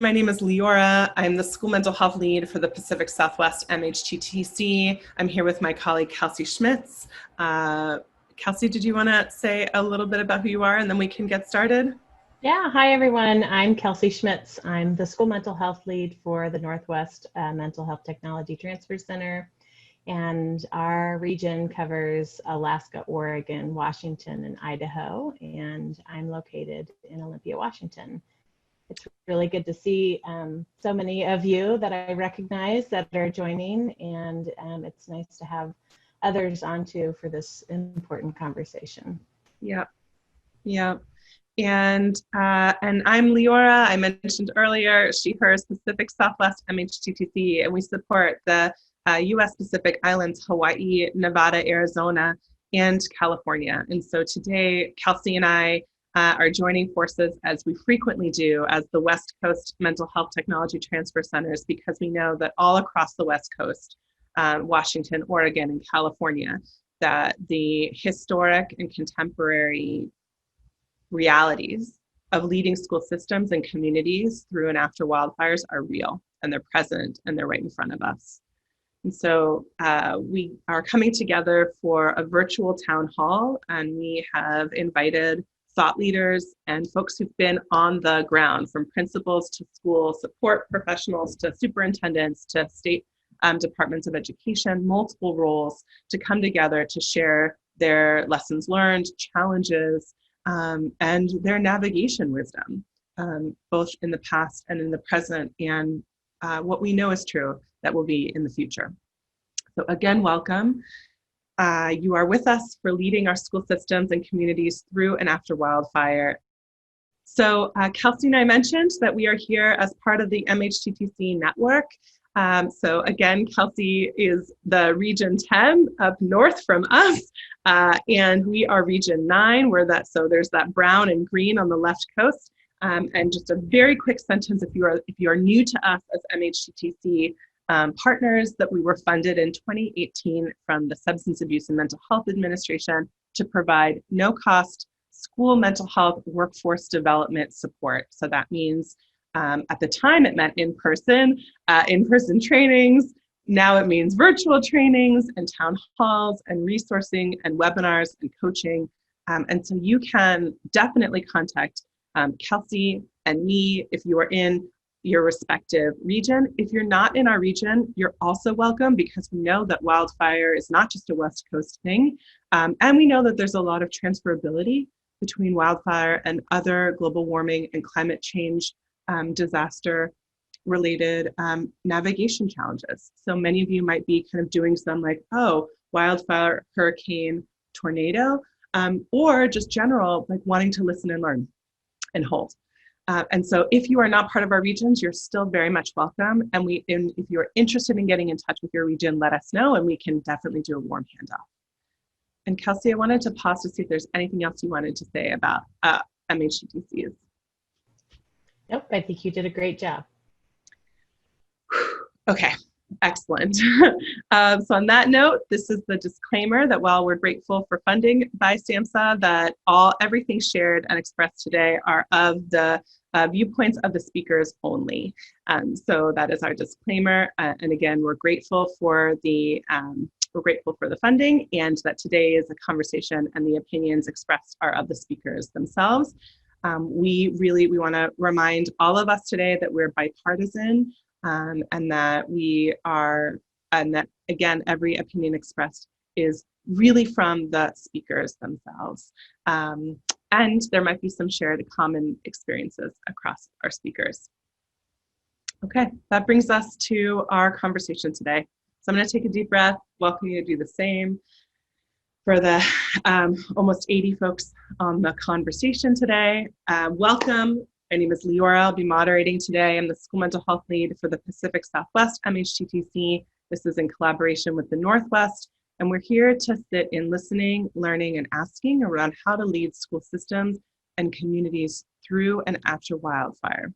My name is Leora. I'm the school mental health lead for the Pacific Southwest MHTTC. I'm here with my colleague, Kelsey Schmitz. Kelsey, did you want to say a little bit about who you are and then we can get started? Yeah, hi everyone. I'm Kelsey Schmitz. I'm the school mental health lead for the Northwest Mental Health Technology Transfer Center. And our region covers Alaska, Oregon, Washington, and Idaho. And I'm located in Olympia, Washington. It's really good to see so many of you that I recognize that are joining. And it's nice to have others on too for this important conversation. Yeah, yeah. And I'm Leora. I mentioned earlier, she, hers, Pacific Southwest MHTTC, and we support the U.S. Pacific Islands, Hawaii, Nevada, Arizona, and California. And so today, Kelsey and I are joining forces, as we frequently do, as the West Coast Mental Health Technology Transfer Centers, because we know that all across the West Coast, Washington, Oregon, and California, that the historic and contemporary realities of leading school systems and communities through and after wildfires are real, and they're present, and they're right in front of us. And so we are coming together for a virtual town hall, and we have invited thought leaders and folks who've been on the ground, from principals to school support professionals to superintendents to state departments of education, multiple roles, to come together to share their lessons learned, challenges, and their navigation wisdom, both in the past and in the present, and what we know is true that will be in the future. So again, welcome. You are with us for leading our school systems and communities through and after wildfire. So Kelsey and I mentioned that we are here as part of the MHTTC network. So again, Kelsey is the Region 10 up north from us, and we are Region 9, so there's that brown and green on the left coast. And just a very quick sentence, if you are new to us as MHTTC partners, that we were funded in 2018 from the Substance Abuse and Mental Health Administration to provide no-cost school mental health workforce development support. So that means at the time, it meant in-person trainings. Now it means virtual trainings and town halls and resourcing and webinars and coaching. And so you can definitely contact Kelsey and me if you are in your respective region. If you're not in our region, you're also welcome, because we know that wildfire is not just a West Coast thing. And we know that there's a lot of transferability between wildfire and other global warming and climate change disaster related navigation challenges. So many of you might be kind of doing some wildfire, hurricane, tornado, or just general, wanting to listen and learn and hold. And so if you are not part of our regions, you're still very much welcome. And if you're interested in getting in touch with your region, let us know, and we can definitely do a warm handoff. And Kelsey, I wanted to pause to see if there's anything else you wanted to say about MHTTCs. Nope, I think you did a great job. Okay, excellent. So on that note, this is the disclaimer that while we're grateful for funding by SAMHSA, that everything shared and expressed today are of the viewpoints of the speakers only. So that is our disclaimer. And again, we're grateful for the funding, and that today is a conversation and the opinions expressed are of the speakers themselves. We want to remind all of us today that we're bipartisan, and that again, every opinion expressed is really from the speakers themselves. And there might be some shared common experiences across our speakers. Okay, that brings us to our conversation today. So I'm going to take a deep breath, welcome you to do the same. For the almost 80 folks on the conversation today, welcome. My name is Leora. I'll be moderating today. I'm the school mental health lead for the Pacific Southwest MHTTC. This is in collaboration with the Northwest, and we're here to sit in listening, learning, and asking around how to lead school systems and communities through and after wildfire.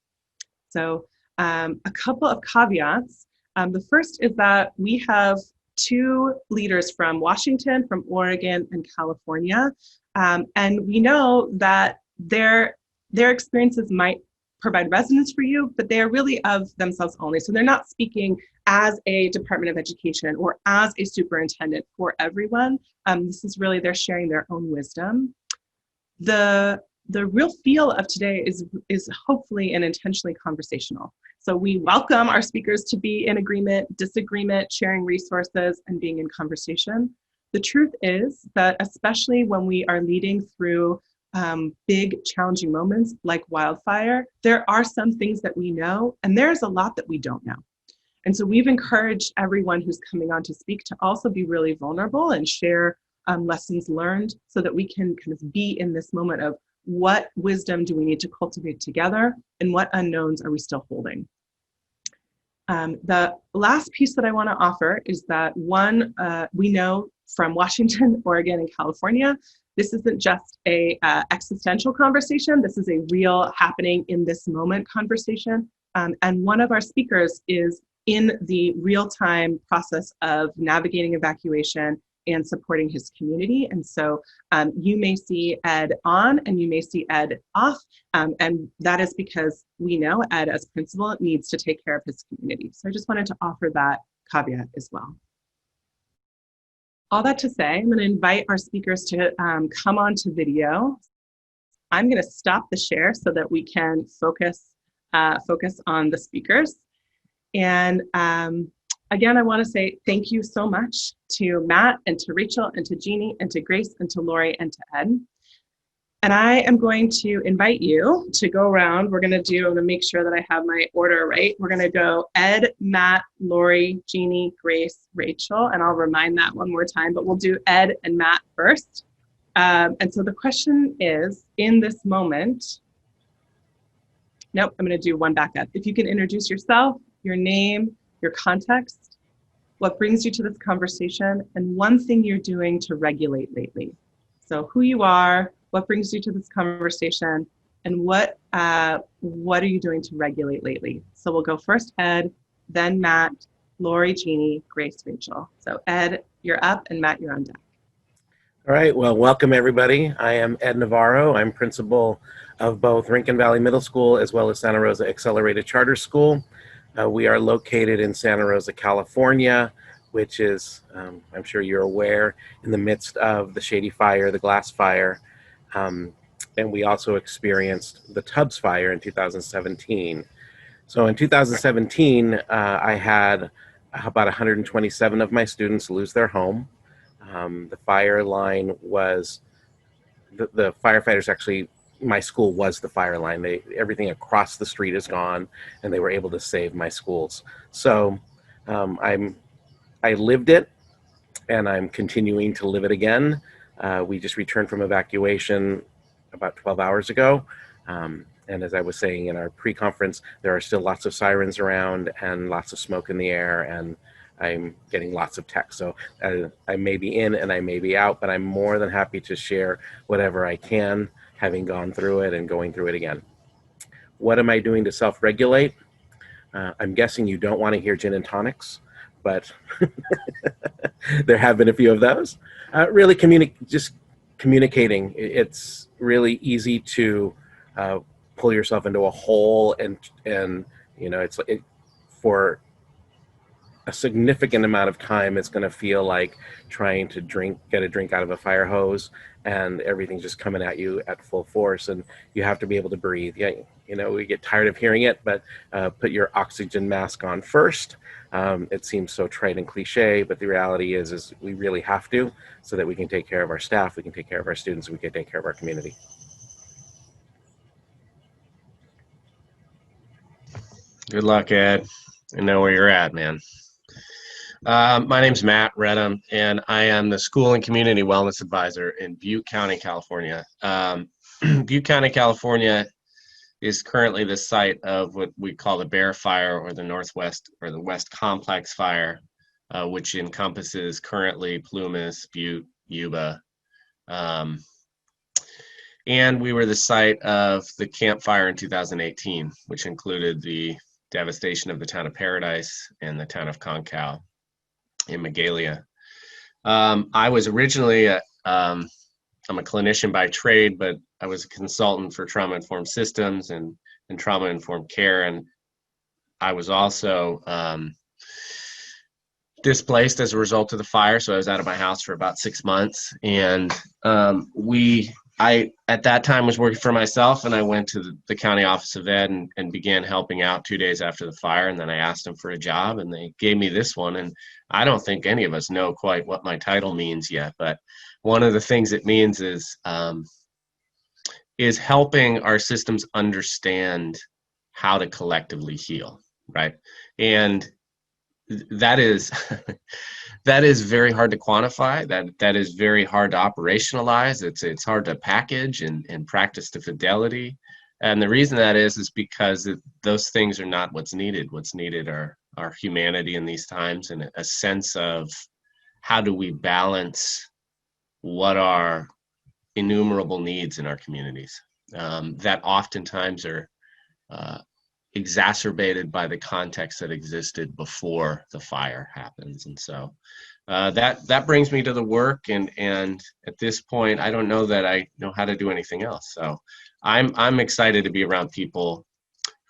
So a couple of caveats. The first is that we have two leaders from Washington, from Oregon, and California. And we know that their experiences might provide resonance for you, but they are really of themselves only. So they're not speaking as a Department of Education or as a superintendent for everyone. This is really, they're sharing their own wisdom. The real feel of today is hopefully and intentionally conversational. So we welcome our speakers to be in agreement, disagreement, sharing resources, and being in conversation. The truth is that especially when we are leading through big challenging moments like wildfire, there are some things that we know, and there's a lot that we don't know. And so we've encouraged everyone who's coming on to speak to also be really vulnerable and share lessons learned so that we can kind of be in this moment of what wisdom do we need to cultivate together and what unknowns are we still holding. The last piece that I want to offer is that one, we know from Washington, Oregon, and California, this isn't just a existential conversation. This is a real happening in this moment conversation. And one of our speakers is in the real-time process of navigating evacuation and supporting his community. And so you may see Ed on and you may see Ed off. And that is because we know Ed as principal needs to take care of his community. So I just wanted to offer that caveat as well. All that to say, I'm going to invite our speakers to come on to video. I'm going to stop the share so that we can focus on the speakers. And again, I want to say thank you so much to Matt and to Rachel and to Jeannie and to Grace and to Lori and to Ed. And I am going to invite you to go around. I'm going to make sure that I have my order right. We're going to go Ed, Matt, Lori, Jeannie, Grace, Rachel, and I'll remind that one more time, but we'll do Ed and Matt first. And so the question is, in this moment, nope, I'm going to do one back up. If you can introduce yourself, your name, your context, what brings you to this conversation, and one thing you're doing to regulate lately. So who you are, what brings you to this conversation, and what are you doing to regulate lately? So we'll go first Ed, then Matt, Lori, Jeannie, Grace, Rachel. So Ed, you're up, and Matt, you're on deck. All right, well, welcome everybody. I am Ed Navarro. I'm principal of both Rincon Valley Middle School as well as Santa Rosa Accelerated Charter School. We are located in Santa Rosa, California, which is, I'm sure you're aware, in the midst of the Shady Fire, the Glass Fire. And we also experienced the Tubbs Fire in 2017. So in 2017, I had about 127 of my students lose their home. The fire line was, the firefighters actually, my school was the fire line. Everything across the street is gone, and they were able to save my schools. So I lived it, and I'm continuing to live it again. We just returned from evacuation about 12 hours ago. And as I was saying in our pre-conference, there are still lots of sirens around and lots of smoke in the air, and I'm getting lots of text. So I may be in and I may be out, but I'm more than happy to share whatever I can, having gone through it and going through it again. What am I doing to self-regulate? I'm guessing you don't want to hear gin and tonics, but there have been a few of those. Really just communicating. It's really easy to pull yourself into a hole, and you know, for a significant amount of time, it's going to feel like trying to get a drink out of a fire hose, and everything's just coming at you at full force, and you have to be able to breathe. Yeah, you know, we get tired of hearing it, but put your oxygen mask on first. It seems so trite and cliche, but the reality is we really have to, so that we can take care of our staff, we can take care of our students, and we can take care of our community. Good luck, Ed. I know where you're at, man. My name's Matt Redham, and I am the School and Community Wellness Advisor in Butte County, California. Butte County, California is currently the site of what we call the Bear Fire, or the Northwest or the West Complex Fire, which encompasses currently Plumas, Butte, Yuba. And we were the site of the Camp Fire in 2018, which included the devastation of the town of Paradise and the town of Concow in Magalia. I was originally I'm a clinician by trade, but I was a consultant for trauma-informed systems and and trauma-informed care. And I was also displaced as a result of the fire, so I was out of my house for about 6 months. And I at that time was working for myself, and I went to the County Office of Ed and began helping out 2 days after the fire. And then I asked them for a job, and they gave me this one. And I don't think any of us know quite what my title means yet, but one of the things it means is helping our systems understand how to collectively heal, right? And that is that is very hard to quantify. That is very hard to operationalize. It's hard to package and practice to fidelity. And the reason that is because those things are not what's needed. What's needed are humanity in these times, and a sense of how do we balance what are innumerable needs in our communities that oftentimes are exacerbated by the context that existed before the fire happens. And so that brings me to the work, and at this point I don't know that I know how to do anything else. So I'm excited to be around people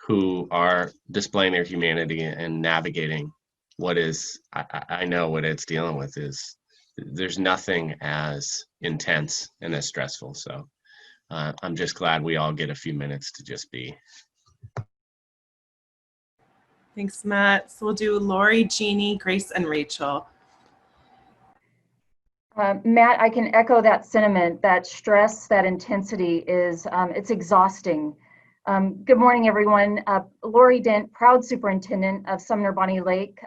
who are displaying their humanity and navigating what is, I know what it's dealing with is, there's nothing as intense and as stressful. So I'm just glad we all get a few minutes to just be. Thanks, Matt. So we'll do Lori, Jeannie, Grace, and Rachel. Matt, I can echo that sentiment. That stress, that intensity is, it's exhausting. Good morning, everyone. Lori Dent, proud superintendent of Sumner Bonnie Lake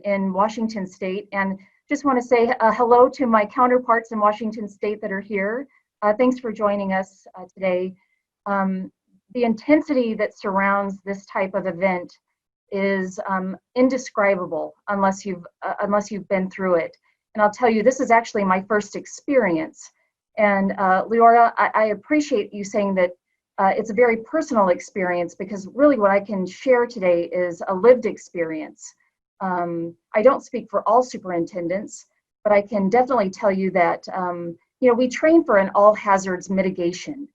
in Washington State. And just want to say hello to my counterparts in Washington State that are here. Thanks for joining us today. The intensity that surrounds this type of event is indescribable unless you've been through it. And I'll tell you, this is actually my first experience. And Leora, I appreciate you saying that it's a very personal experience, because really what I can share today is a lived experience. I don't speak for all superintendents, but I can definitely tell you that we train for an all hazards mitigation,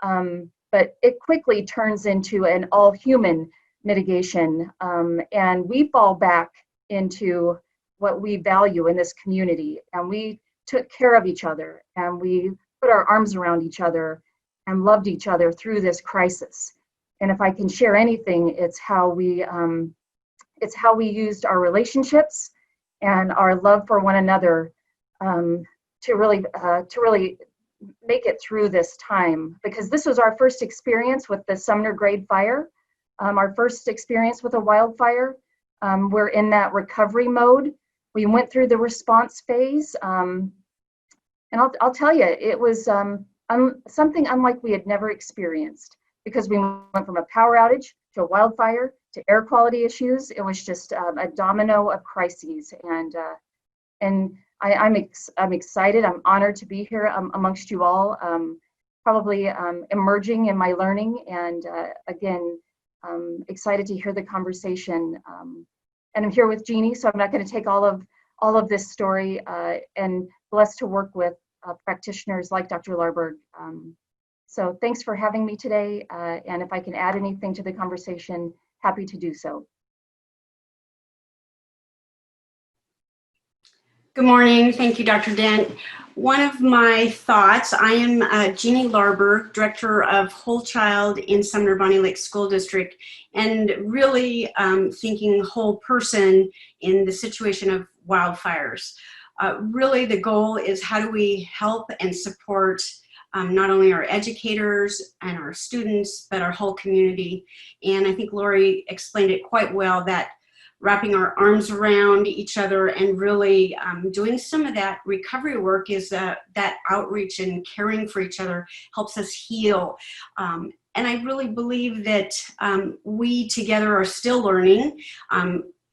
but it quickly turns into an all human mitigation, and we fall back into what we value in this community, and we took care of each other, and we put our arms around each other and loved each other through this crisis. And if I can share anything, it's how we used our relationships and our love for one another to really make it through this time, because this was our first experience with the Sumner Grade fire, our first experience with a wildfire. We're in that recovery mode. We went through the response phase, and I'll tell you, it was something unlike we had never experienced, because we went from a power outage to a wildfire to air quality issues. It was just a domino of crises, and I'm excited. I'm honored to be here amongst you all, probably emerging in my learning, and again, excited to hear the conversation. And I'm here with Jeannie, so I'm not going to take all of this story, and blessed to work with practitioners like Dr. Larberg. So thanks for having me today, and if I can add anything to the conversation, happy to do so. Good morning. Thank you, Dr. Dent. One of my thoughts, I am Jeannie Larberg, Director of Whole Child in Sumner Bonnie Lake School District, and really thinking whole person in the situation of wildfires. Really the goal is, how do we help and support not only our educators and our students, but our whole community. And I think Lori explained it quite well, that wrapping our arms around each other and really doing some of that recovery work is that outreach and caring for each other helps us heal. And I really believe that we together are still learning.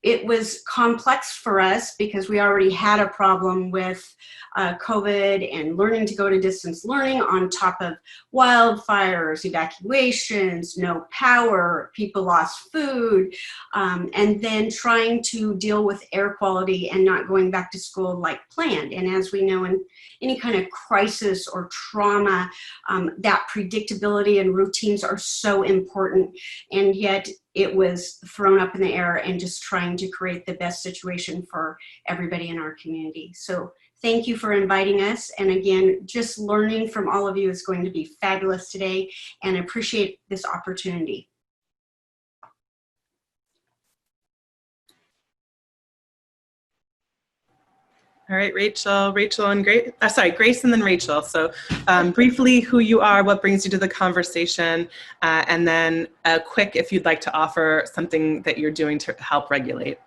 it was complex for us because we already had a problem with COVID and learning to go to distance learning on top of wildfires, evacuations, no power, people lost food, and then trying to deal with air quality and not going back to school like planned. And as we know, in any kind of crisis or trauma, that predictability and routines are so important. And yet it was thrown up in the air and just trying to create the best situation for everybody in our community. So thank you for inviting us. And again, just learning from all of you is going to be fabulous today, and I appreciate this opportunity. All right, Grace and Grace and then Rachel. So briefly who you are, what brings you to the conversation, and then a quick if you'd like to offer something that you're doing to help regulate.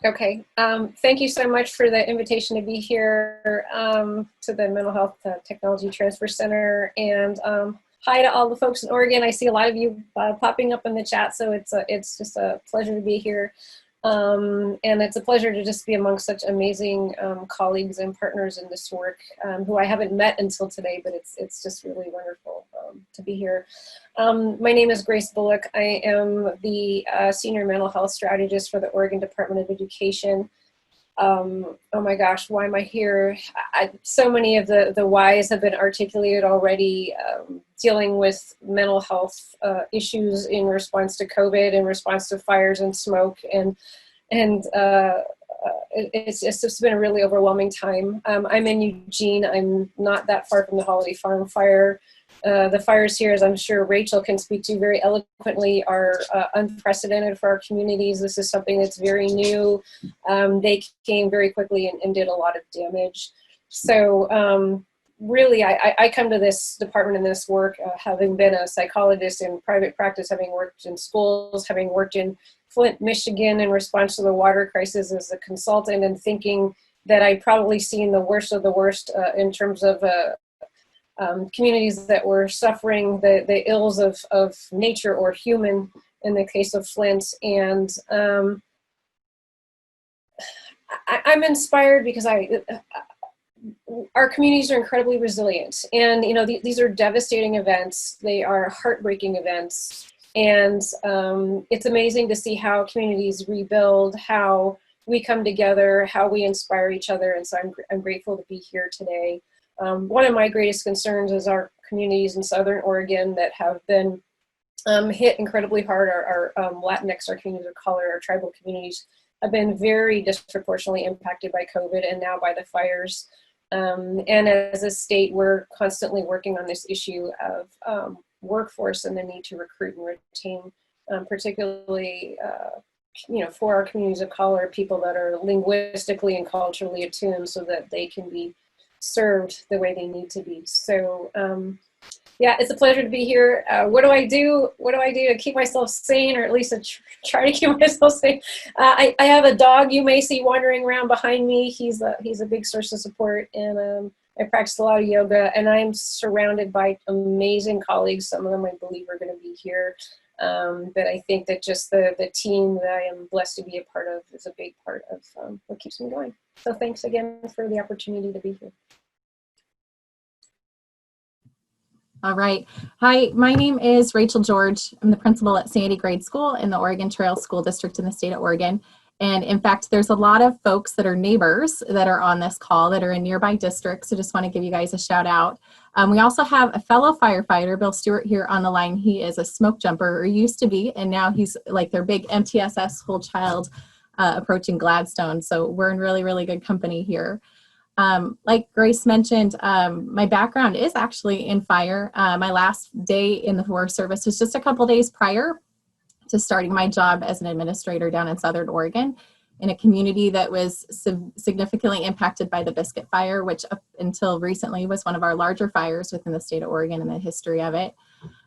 Okay, thank you so much for the invitation to be here to the Mental Health Technology Transfer Center, and hi to all the folks in Oregon. I see a lot of you popping up in the chat, so it's just a pleasure to be here. And it's a pleasure to just be amongst such amazing colleagues and partners in this work who I haven't met until today, but it's just really wonderful to be here. My name is Grace Bullock. I am the Senior Mental Health Strategist for the Oregon Department of Education. Oh my gosh, why am I here? So many of the whys have been articulated already, dealing with mental health issues in response to COVID, in response to fires and smoke, and it's just been a really overwhelming time. I'm in Eugene. I'm not that far from the Holiday Farm fire. The fires here, as I'm sure Rachel can speak to very eloquently, are unprecedented for our communities. This is something that's very new. They came very quickly and did a lot of damage. So really, I come to this department and this work having been a psychologist in private practice, having worked in schools, having worked in Flint, Michigan in response to the water crisis as a consultant, and thinking that I'd probably seen the worst of the worst in terms of communities that were suffering the ills of nature or human in the case of Flint. And I'm inspired because our communities are incredibly resilient. And you know, these are devastating events. They are heartbreaking events. And it's amazing to see how communities rebuild, how we come together, how we inspire each other. And so I'm grateful to be here today. One of my greatest concerns is our communities in Southern Oregon that have been hit incredibly hard. Our Latinx, our communities of color, our tribal communities have been very disproportionately impacted by COVID and now by the fires. And as a state, we're constantly working on this issue of workforce and the need to recruit and retain, particularly for our communities of color, people that are linguistically and culturally attuned so that they can be served the way they need to be. So yeah, it's a pleasure to be here. What do I do? What do I do to keep myself sane, or at least try to keep myself sane? I have a dog you may see wandering around behind me. He's a big source of support, and I practice a lot of yoga, and I'm surrounded by amazing colleagues. Some of them I believe are going to be here. But I think that just the team that I am blessed to be a part of is a big part of what keeps me going. So thanks again for the opportunity to be here. All right. Hi, my name is Rachel George. I'm the principal at Sandy Grade School in the Oregon Trail School District in the state of Oregon. And in fact, there's a lot of folks that are neighbors that are on this call that are in nearby districts. So just want to give you guys a shout out. We also have a fellow firefighter, Bill Stewart, here on the line. He is a smoke jumper, or used to be, and now he's like their big MTSS school child approaching Gladstone. So we're in really, really good company here. Like Grace mentioned, my background is actually in fire. My last day in the Forest Service was just a couple days prior to starting my job as an administrator down in Southern Oregon in a community that was significantly impacted by the Biscuit Fire, which up until recently was one of our larger fires within the state of Oregon and the history of it.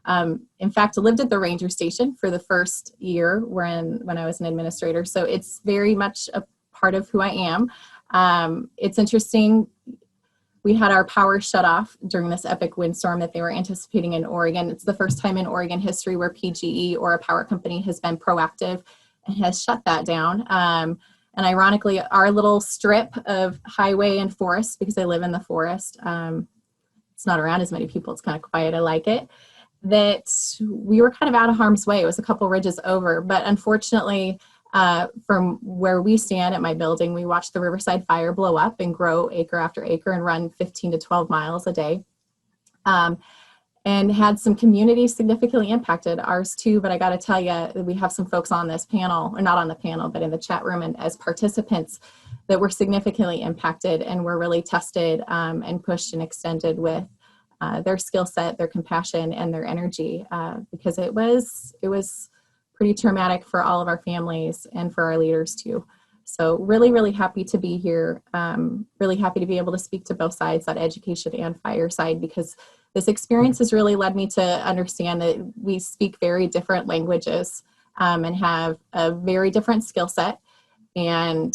In fact, I lived at the ranger station for the first year when I was an administrator. So it's very much a part of who I am. It's interesting. We had our power shut off during this epic windstorm that they were anticipating in Oregon. It's the first time in Oregon history where PGE or a power company has been proactive has shut that down. And ironically, our little strip of highway and forest, because I live in the forest, it's not around as many people. It's kind of quiet. I like it. That we were kind of out of harm's way. It was a couple ridges over, but unfortunately, from where we stand at my building, we watched the Riverside Fire blow up and grow acre after acre and run 15 to 12 miles a day. And had some communities significantly impacted, ours too, but I got to tell you, we have some folks on this panel, or not on the panel, but in the chat room and as participants that were significantly impacted and were really tested and pushed and extended with their skill set, their compassion, and their energy, because it was pretty traumatic for all of our families and for our leaders too. So really, really happy to be here. Really happy to be able to speak to both sides, that education and fire side, because this experience has really led me to understand that we speak very different languages and have a very different skill set. And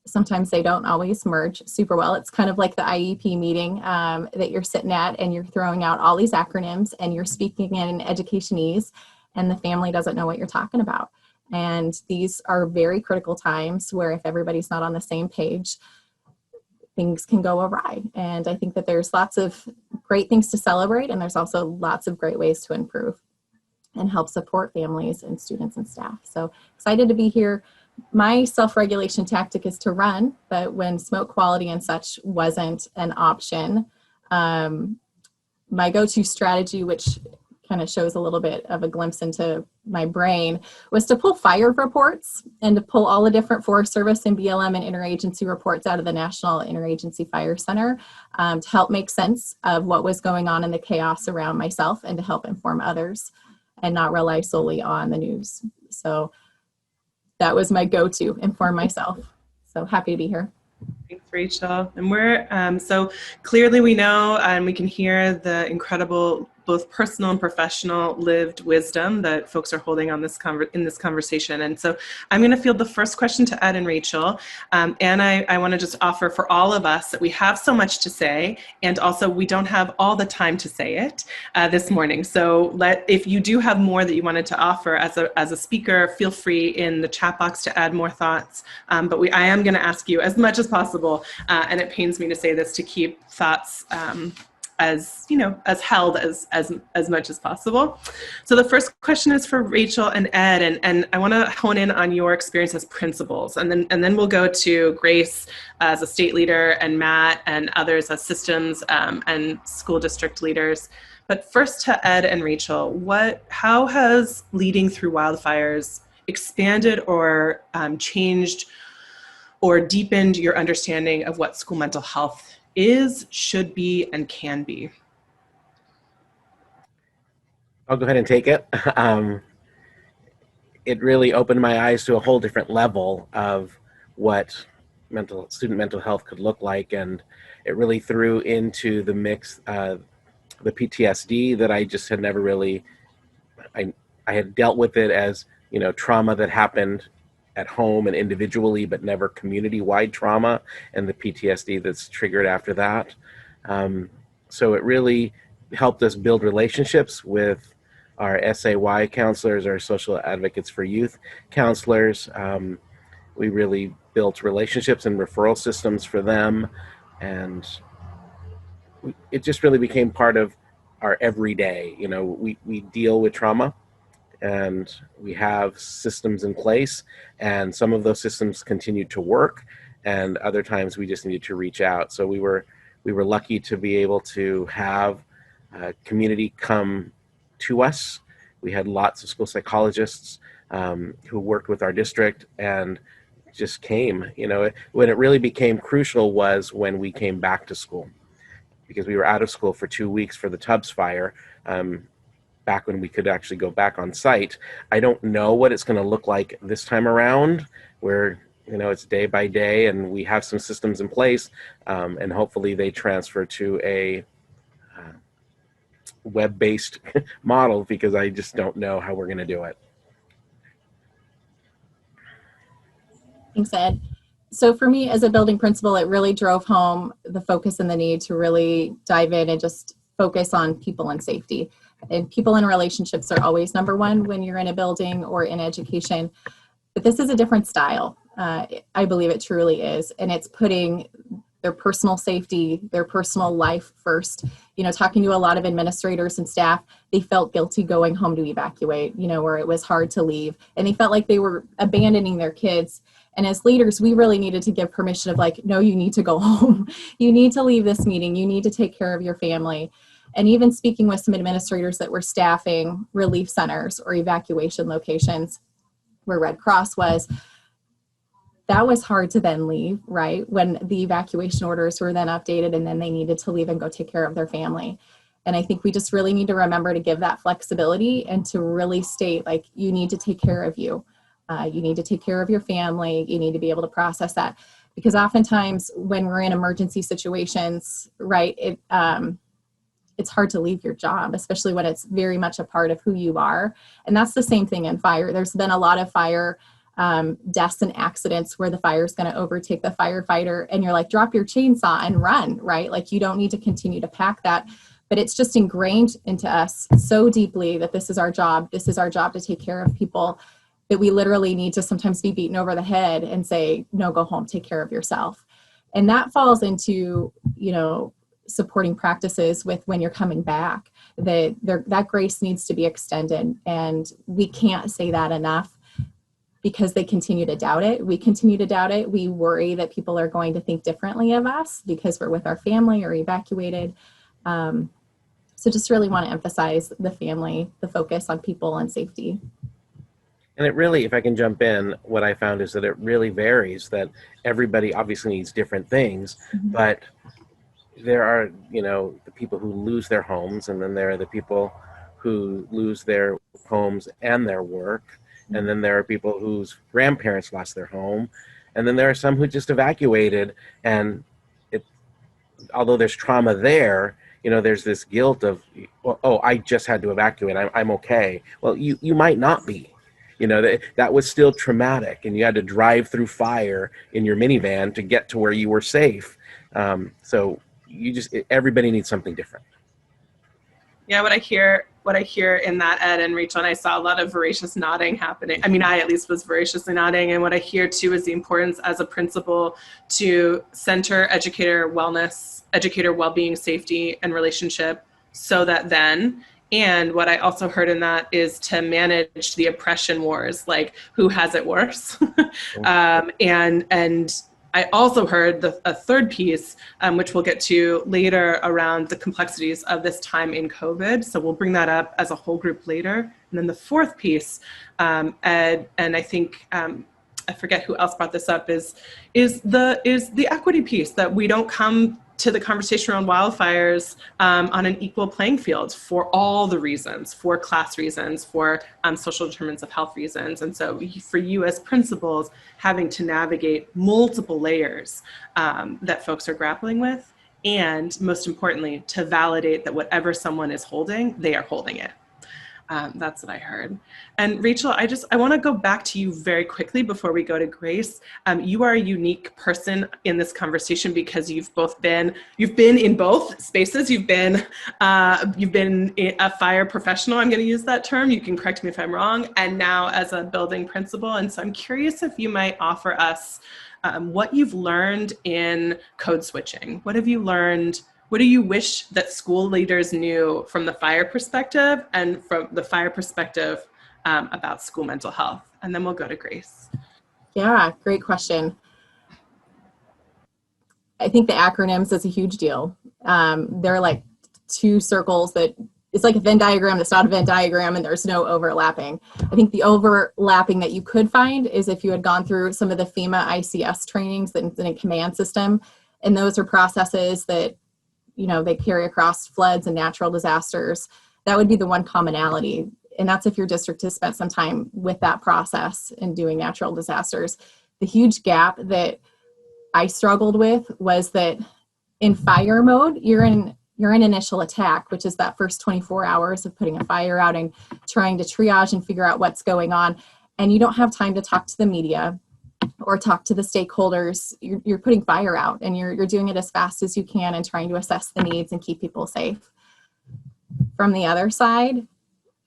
sometimes they don't always merge super well. It's kind of like the IEP meeting that you're sitting at and you're throwing out all these acronyms and you're speaking in educationese and the family doesn't know what you're talking about. And these are very critical times where if everybody's not on the same page, things can go awry. And I think that there's lots of great things to celebrate, and there's also lots of great ways to improve and help support families and students and staff. So excited to be here. My self-regulation tactic is to run, but when smoke quality and such wasn't an option, my go-to strategy, which kind of shows a little bit of a glimpse into my brain, was to pull fire reports and to pull all the different Forest Service and BLM and interagency reports out of the National Interagency Fire Center to help make sense of what was going on in the chaos around myself and to help inform others and not rely solely on the news. So that was my go-to, inform myself. So happy to be here. Thanks, Rachel. And we're, so clearly we know and we can hear the incredible both personal and professional lived wisdom that folks are holding on this in this conversation. And so I'm going to field the first question to Ed and Rachel. And I want to just offer for all of us that we have so much to say, and also we don't have all the time to say it this morning. So if you do have more that you wanted to offer as a speaker, feel free in the chat box to add more thoughts. But I am going to ask you as much as possible, and it pains me to say this, to keep thoughts as held as much as possible. So the first question is for Rachel and Ed, and I want to hone in on your experience as principals, and then we'll go to Grace as a state leader and Matt and others as systems and school district leaders. But first to Ed and Rachel, how has leading through wildfires expanded or changed or deepened your understanding of what school mental health is, should be, and can be? I'll go ahead and take it. It really opened my eyes to a whole different level of what student mental health could look like, and it really threw into the mix the PTSD that I just had never really, I had dealt with it as, trauma that happened at home and individually, but never community-wide trauma, and the PTSD that's triggered after that. So it really helped us build relationships with our SAY counselors, our social advocates for youth counselors. We really built relationships and referral systems for them, and it just really became part of our everyday. We deal with trauma, and we have systems in place, and some of those systems continue to work, and other times we just needed to reach out. So we were lucky to be able to have community come to us. We had lots of school psychologists who worked with our district and just came. When it really became crucial was when we came back to school, because we were out of school for 2 weeks for the Tubbs fire. Back when we could actually go back on site. I don't know what it's going to look like this time around, where it's day by day and we have some systems in place, and hopefully they transfer to a web-based model, because I just don't know how we're going to do it. Thanks, Ed. So for me as a building principal, it really drove home the focus and the need to really dive in and just focus on people and safety. And people and relationships are always number one when you're in a building or in education. But this is a different style. I believe it truly is. And it's putting their personal safety, their personal life first. You know, talking to a lot of administrators and staff, they felt guilty going home to evacuate, you know, where it was hard to leave. And they felt like they were abandoning their kids. And as leaders, we really needed to give permission of like, no, you need to go home. You need to leave this meeting. You need to take care of your family. And even speaking with some administrators that were staffing relief centers or evacuation locations where Red Cross was, that was hard to then leave, right? When the evacuation orders were then updated and then they needed to leave and go take care of their family. And I think we just really need to remember to give that flexibility and to really state like, you need to take care of you. You need to take care of your family. You need to be able to process that. Because oftentimes when we're in emergency situations, right, it's hard to leave your job, especially when it's very much a part of who you are. And that's the same thing in fire. There's been a lot of fire deaths and accidents where the fire is going to overtake the firefighter and you're like, drop your chainsaw and run, right? Like you don't need to continue to pack that, but it's just ingrained into us so deeply that this is our job. This is our job to take care of people, that we literally need to sometimes be beaten over the head and say, no, go home, take care of yourself. And that falls into, you know, supporting practices with when you're coming back, that grace needs to be extended. And we can't say that enough, because they continue to doubt it. We continue to doubt it. We worry that people are going to think differently of us because we're with our family or evacuated. So just really want to emphasize the family, the focus on people and safety. And it really, if I can jump in, what I found is that it really varies, that everybody obviously needs different things, but there are, you know, the people who lose their homes, and then there are the people who lose their homes and their work. And then there are people whose grandparents lost their home. And then there are some who just evacuated. And although there's trauma there, you know, there's this guilt of, well, oh, I just had to evacuate. I'm okay. Well, you might not be. You know, that was still traumatic. And you had to drive through fire in your minivan to get to where you were safe. So everybody needs something different. Yeah, what I hear in that, Ed and Rachel, and I saw a lot of voracious nodding happening. I mean, I at least was voraciously nodding. And what I hear too is the importance as a principal to center educator wellness, educator well-being, safety, and relationship, so that then, and what I also heard in that is to manage the oppression wars, like who has it worse. And I also heard a third piece, which we'll get to later, around the complexities of this time in COVID. So we'll bring that up as a whole group later. And then the fourth piece, Ed, and I think, I forget who else brought this up, is the equity piece, that we don't come to the conversation around wildfires on an equal playing field for all the reasons, for class reasons, for social determinants of health reasons. And so for you as principals, having to navigate multiple layers that folks are grappling with, and most importantly, to validate that whatever someone is holding, they are holding it. That's what I heard. And Rachel, I want to go back to you very quickly before we go to Grace. You are a unique person in this conversation because you've been in both spaces. You've been a fire professional. I'm going to use that term. You can correct me if I'm wrong. And now as a building principal. And so I'm curious if you might offer us what you've learned in code switching. What have you learned? What do you wish that school leaders knew from the fire perspective and from the fire perspective about school mental health? And then we'll go to Grace. Yeah, great question. I think the acronyms is a huge deal. They're like two circles that it's like a Venn diagram that's not a Venn diagram, and there's no overlapping. I think the overlapping that you could find is if you had gone through some of the FEMA ICS trainings in a command system, and those are processes that, you know, they carry across floods and natural disasters. That would be the one commonality. And that's if your district has spent some time with that process in doing natural disasters. The huge gap that I struggled with was that in fire mode, you're in initial attack, which is that first 24 hours of putting a fire out and trying to triage and figure out what's going on. And you don't have time to talk to the media or talk to the stakeholders. You're putting fire out, and you're doing it as fast as you can and trying to assess the needs and keep people safe. From the other side,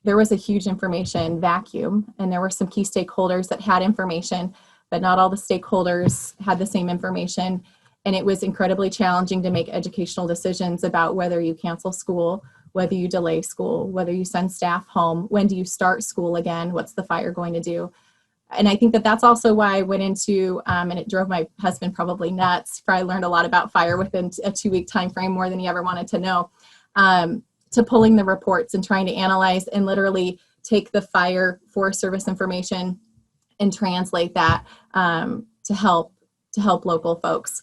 there was a huge information vacuum, and there were some key stakeholders that had information, but not all the stakeholders had the same information. And it was incredibly challenging to make educational decisions about whether you cancel school, whether you delay school, whether you send staff home, when do you start school again, what's the fire going to do? And I think that that's also why I went into, and it drove my husband probably nuts, for I learned a lot about fire within a 2-week time frame, more than he ever wanted to know, to pulling the reports and trying to analyze and literally take the fire Forest Service information and translate that to help local folks.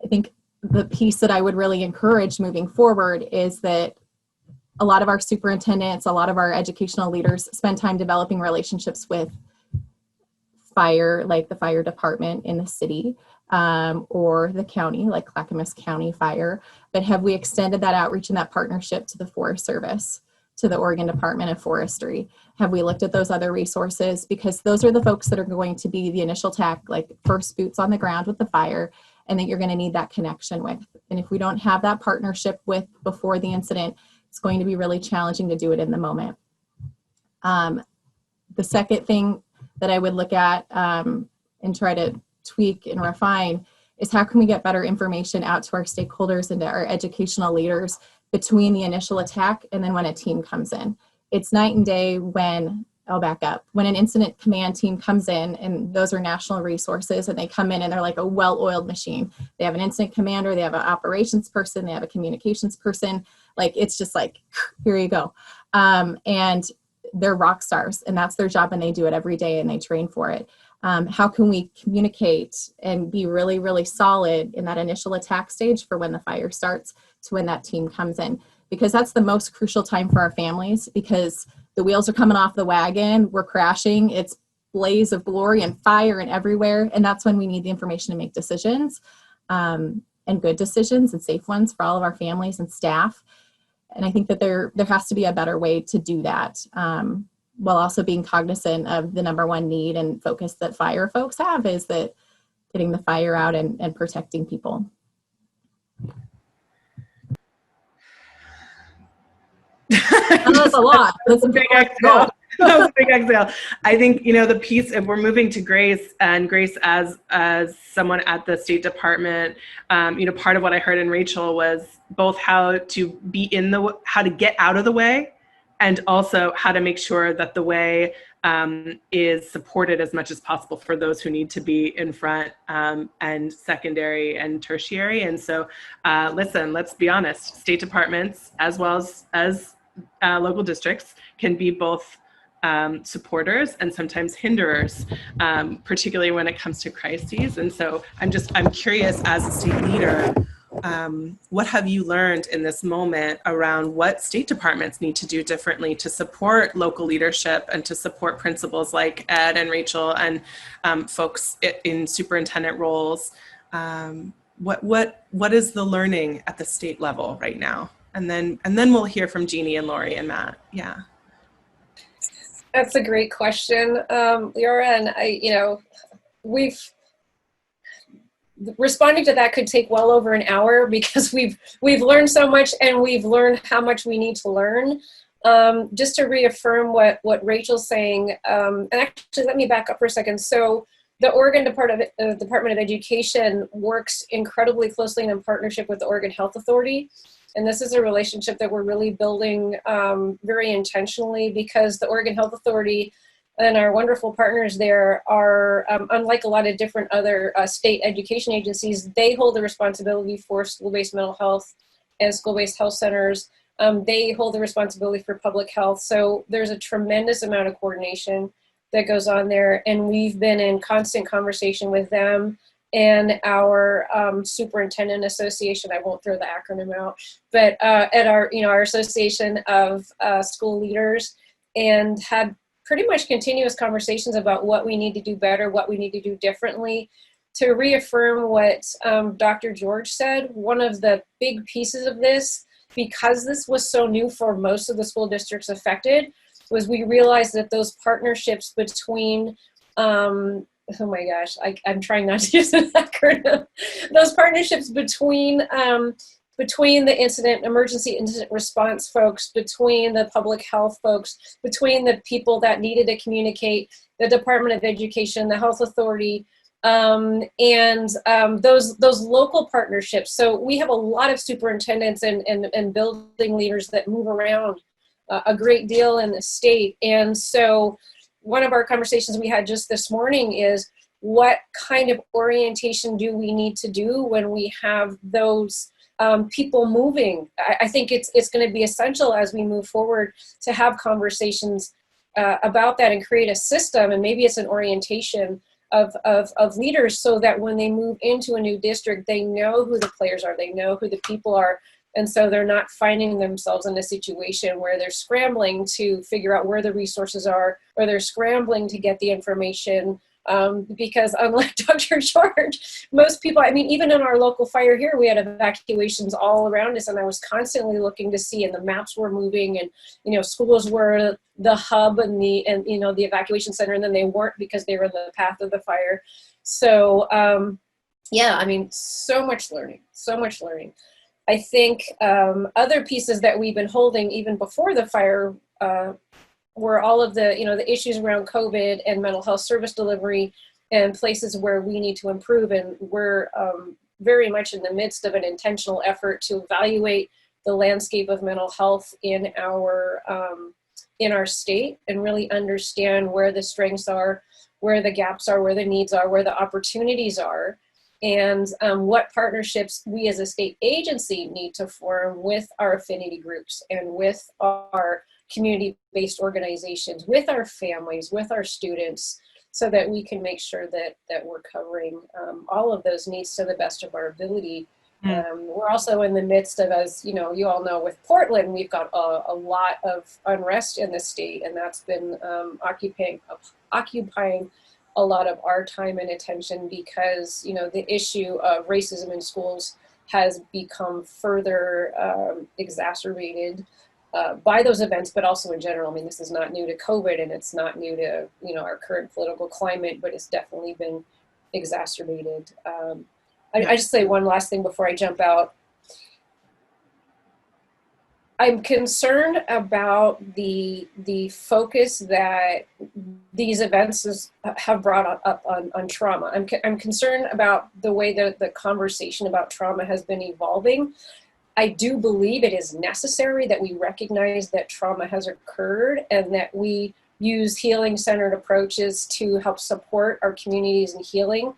I think the piece that I would really encourage moving forward is that a lot of our superintendents, a lot of our educational leaders spend time developing relationships with fire, like the fire department in the city, or the county, like Clackamas County Fire. But have we extended that outreach and that partnership to the Forest Service, to the Oregon Department of Forestry? Have we looked at those other resources? Because those are the folks that are going to be the initial like first boots on the ground with the fire, and that you're going to need that connection with. And if we don't have that partnership with before the incident, it's going to be really challenging to do it in the moment. The second thing that I would look at and try to tweak and refine is how can we get better information out to our stakeholders and to our educational leaders between the initial attack and then when a team comes in. It's night and day when, I'll back up, when an incident command team comes in, and those are national resources, and they come in and they're like a well-oiled machine. They have an incident commander, they have an operations person, they have a communications person. Like, it's just like, here you go. And they're rock stars, and that's their job, and they do it every day and they train for it. How can we communicate and be really, really solid in that initial attack stage for when the fire starts to when that team comes in? Because that's the most crucial time for our families, because the wheels are coming off the wagon, we're crashing, it's blaze of glory and fire and everywhere. And that's when we need the information to make decisions, and good decisions and safe ones for all of our families and staff. And I think that there has to be a better way to do that, while also being cognizant of the number one need and focus that fire folks have, is that getting the fire out and protecting people. That's a lot. That's a big exhale. That was a big exhale. I think, the piece, if we're moving to Grace, and Grace as someone at the State Department, part of what I heard in Rachel was both how to be how to get out of the way, and also how to make sure that the way is supported as much as possible for those who need to be in front, and secondary and tertiary. And so, listen, let's be honest, state departments as well as local districts can be both supporters and sometimes hinderers, particularly when it comes to crises. And so I'm curious, as a state leader, what have you learned in this moment around what state departments need to do differently to support local leadership and to support principals like Ed and Rachel and folks in superintendent roles? What is the learning at the state level right now? And then we'll hear from Jeannie and Lori and Matt. Yeah. That's a great question, Leora, and responding to that could take well over an hour, because we've learned so much, and we've learned how much we need to learn. Just to reaffirm what Rachel's saying, and actually let me back up for a second. So the Oregon Department of Education works incredibly closely in partnership with the Oregon Health Authority. And this is a relationship that we're really building very intentionally, because the Oregon Health Authority and our wonderful partners there are, unlike a lot of different other state education agencies, they hold the responsibility for school-based mental health and school-based health centers. They hold the responsibility for public health. So there's a tremendous amount of coordination that goes on there. And we've been in constant conversation with them and our superintendent association. I won't throw the acronym out, but at our association of school leaders, and had pretty much continuous conversations about what we need to do better, what we need to do differently. To reaffirm what Dr. George said, one of the big pieces of this, because this was so new for most of the school districts affected, was we realized that those partnerships between oh my gosh, I'm trying not to use an acronym. Those partnerships between between the emergency incident response folks, between the public health folks, between the people that needed to communicate, the Department of Education, the Health Authority, and those local partnerships. So we have a lot of superintendents and building leaders that move around a great deal in the state. And so one of our conversations we had just this morning is, what kind of orientation do we need to do when we have those people moving? I think it's going to be essential as we move forward to have conversations about that and create a system, and maybe it's an orientation of leaders, so that when they move into a new district, they know who the players are, they know who the people are, and so they're not finding themselves in a situation where they're scrambling to figure out where the resources are, or they're scrambling to get the information. Because unlike Dr. George, most people, I mean, even in our local fire here, we had evacuations all around us, and I was constantly looking to see, and the maps were moving, and, you know, schools were the hub and the evacuation center, and then they weren't because they were in the path of the fire. So, yeah, I mean, so much learning. I think other pieces that we've been holding even before the fire were all of the, the issues around COVID and mental health service delivery and places where we need to improve. And we're very much in the midst of an intentional effort to evaluate the landscape of mental health in our state, and really understand where the strengths are, where the gaps are, where the needs are, where the opportunities are, and what partnerships we as a state agency need to form with our affinity groups and with our community-based organizations, with our families, with our students, so that we can make sure that we're covering all of those needs to the best of our ability. We're also in the midst of, as you all know, with Portland, we've got a lot of unrest in the state, and that's been occupying a lot of our time and attention, because the issue of racism in schools has become further exacerbated by those events, but also in general. I mean, this is not new to COVID, and it's not new to our current political climate, but it's definitely been exacerbated. I just say one last thing before I jump out. I'm concerned about the focus that these events have brought up on trauma. I'm concerned about the way that the conversation about trauma has been evolving. I do believe it is necessary that we recognize that trauma has occurred, and that we use healing-centered approaches to help support our communities in healing.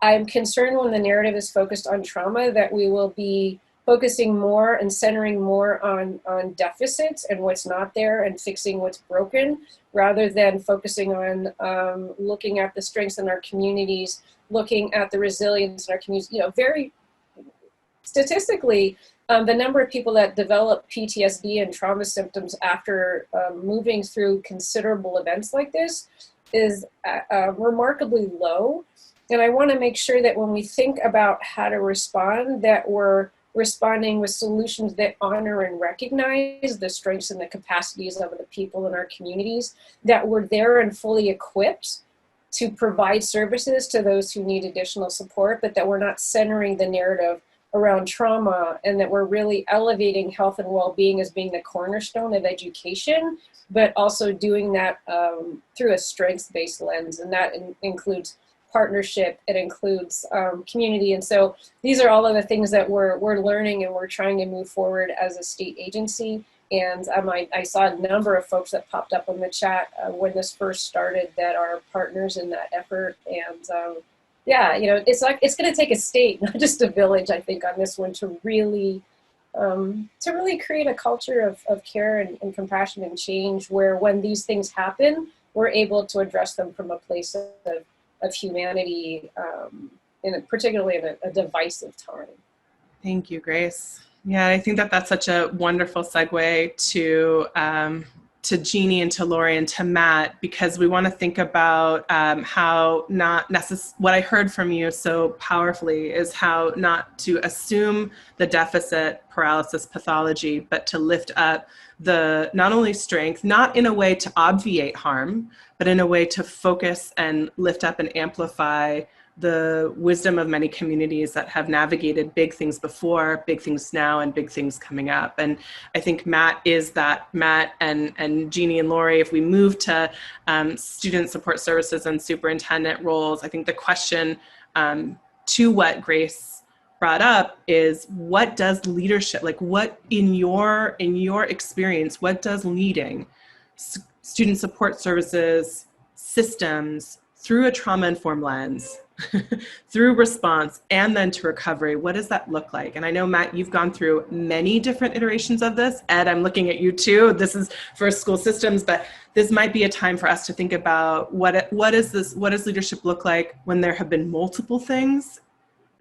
I'm concerned when the narrative is focused on trauma that we will be focusing more and centering more on deficits and what's not there and fixing what's broken, rather than focusing on looking at the strengths in our communities, looking at the resilience in our communities. Very statistically, the number of people that develop PTSD and trauma symptoms after moving through considerable events like this is remarkably low. And I want to make sure that when we think about how to respond, that we're responding with solutions that honor and recognize the strengths and the capacities of the people in our communities, that we're there and fully equipped to provide services to those who need additional support, but that we're not centering the narrative around trauma, and that we're really elevating health and well-being as being the cornerstone of education, but also doing that through a strengths-based lens. And that includes partnership, it includes community. And so these are all of the things that we're learning, and we're trying to move forward as a state agency. And I saw a number of folks that popped up in the chat when this first started that are partners in that effort. And yeah, it's going to take a state, not just a village, I think, on this one to really create a culture of care and compassion and change, where when these things happen, we're able to address them from a place of humanity, particularly in a divisive time. Thank you, Grace. Yeah, I think that's such a wonderful segue to Jeannie and to Lori and to Matt, because we want to think about how what I heard from you so powerfully is how not to assume the deficit paralysis pathology, but to lift up the not only strength, not in a way to obviate harm, but in a way to focus and lift up and amplify the wisdom of many communities that have navigated big things before, big things now, and big things coming up. And I think Matt is that. Matt and Jeannie and Lori, if we move to student support services and superintendent roles, I think the question to what Grace brought up is, what does leadership, like what in your experience, what does leading student support services systems through a trauma-informed lens, through response, and then to recovery, what does that look like? And I know, Matt, you've gone through many different iterations of this. Ed, I'm looking at you too. This is for school systems, but this might be a time for us to think about what does leadership look like when there have been multiple things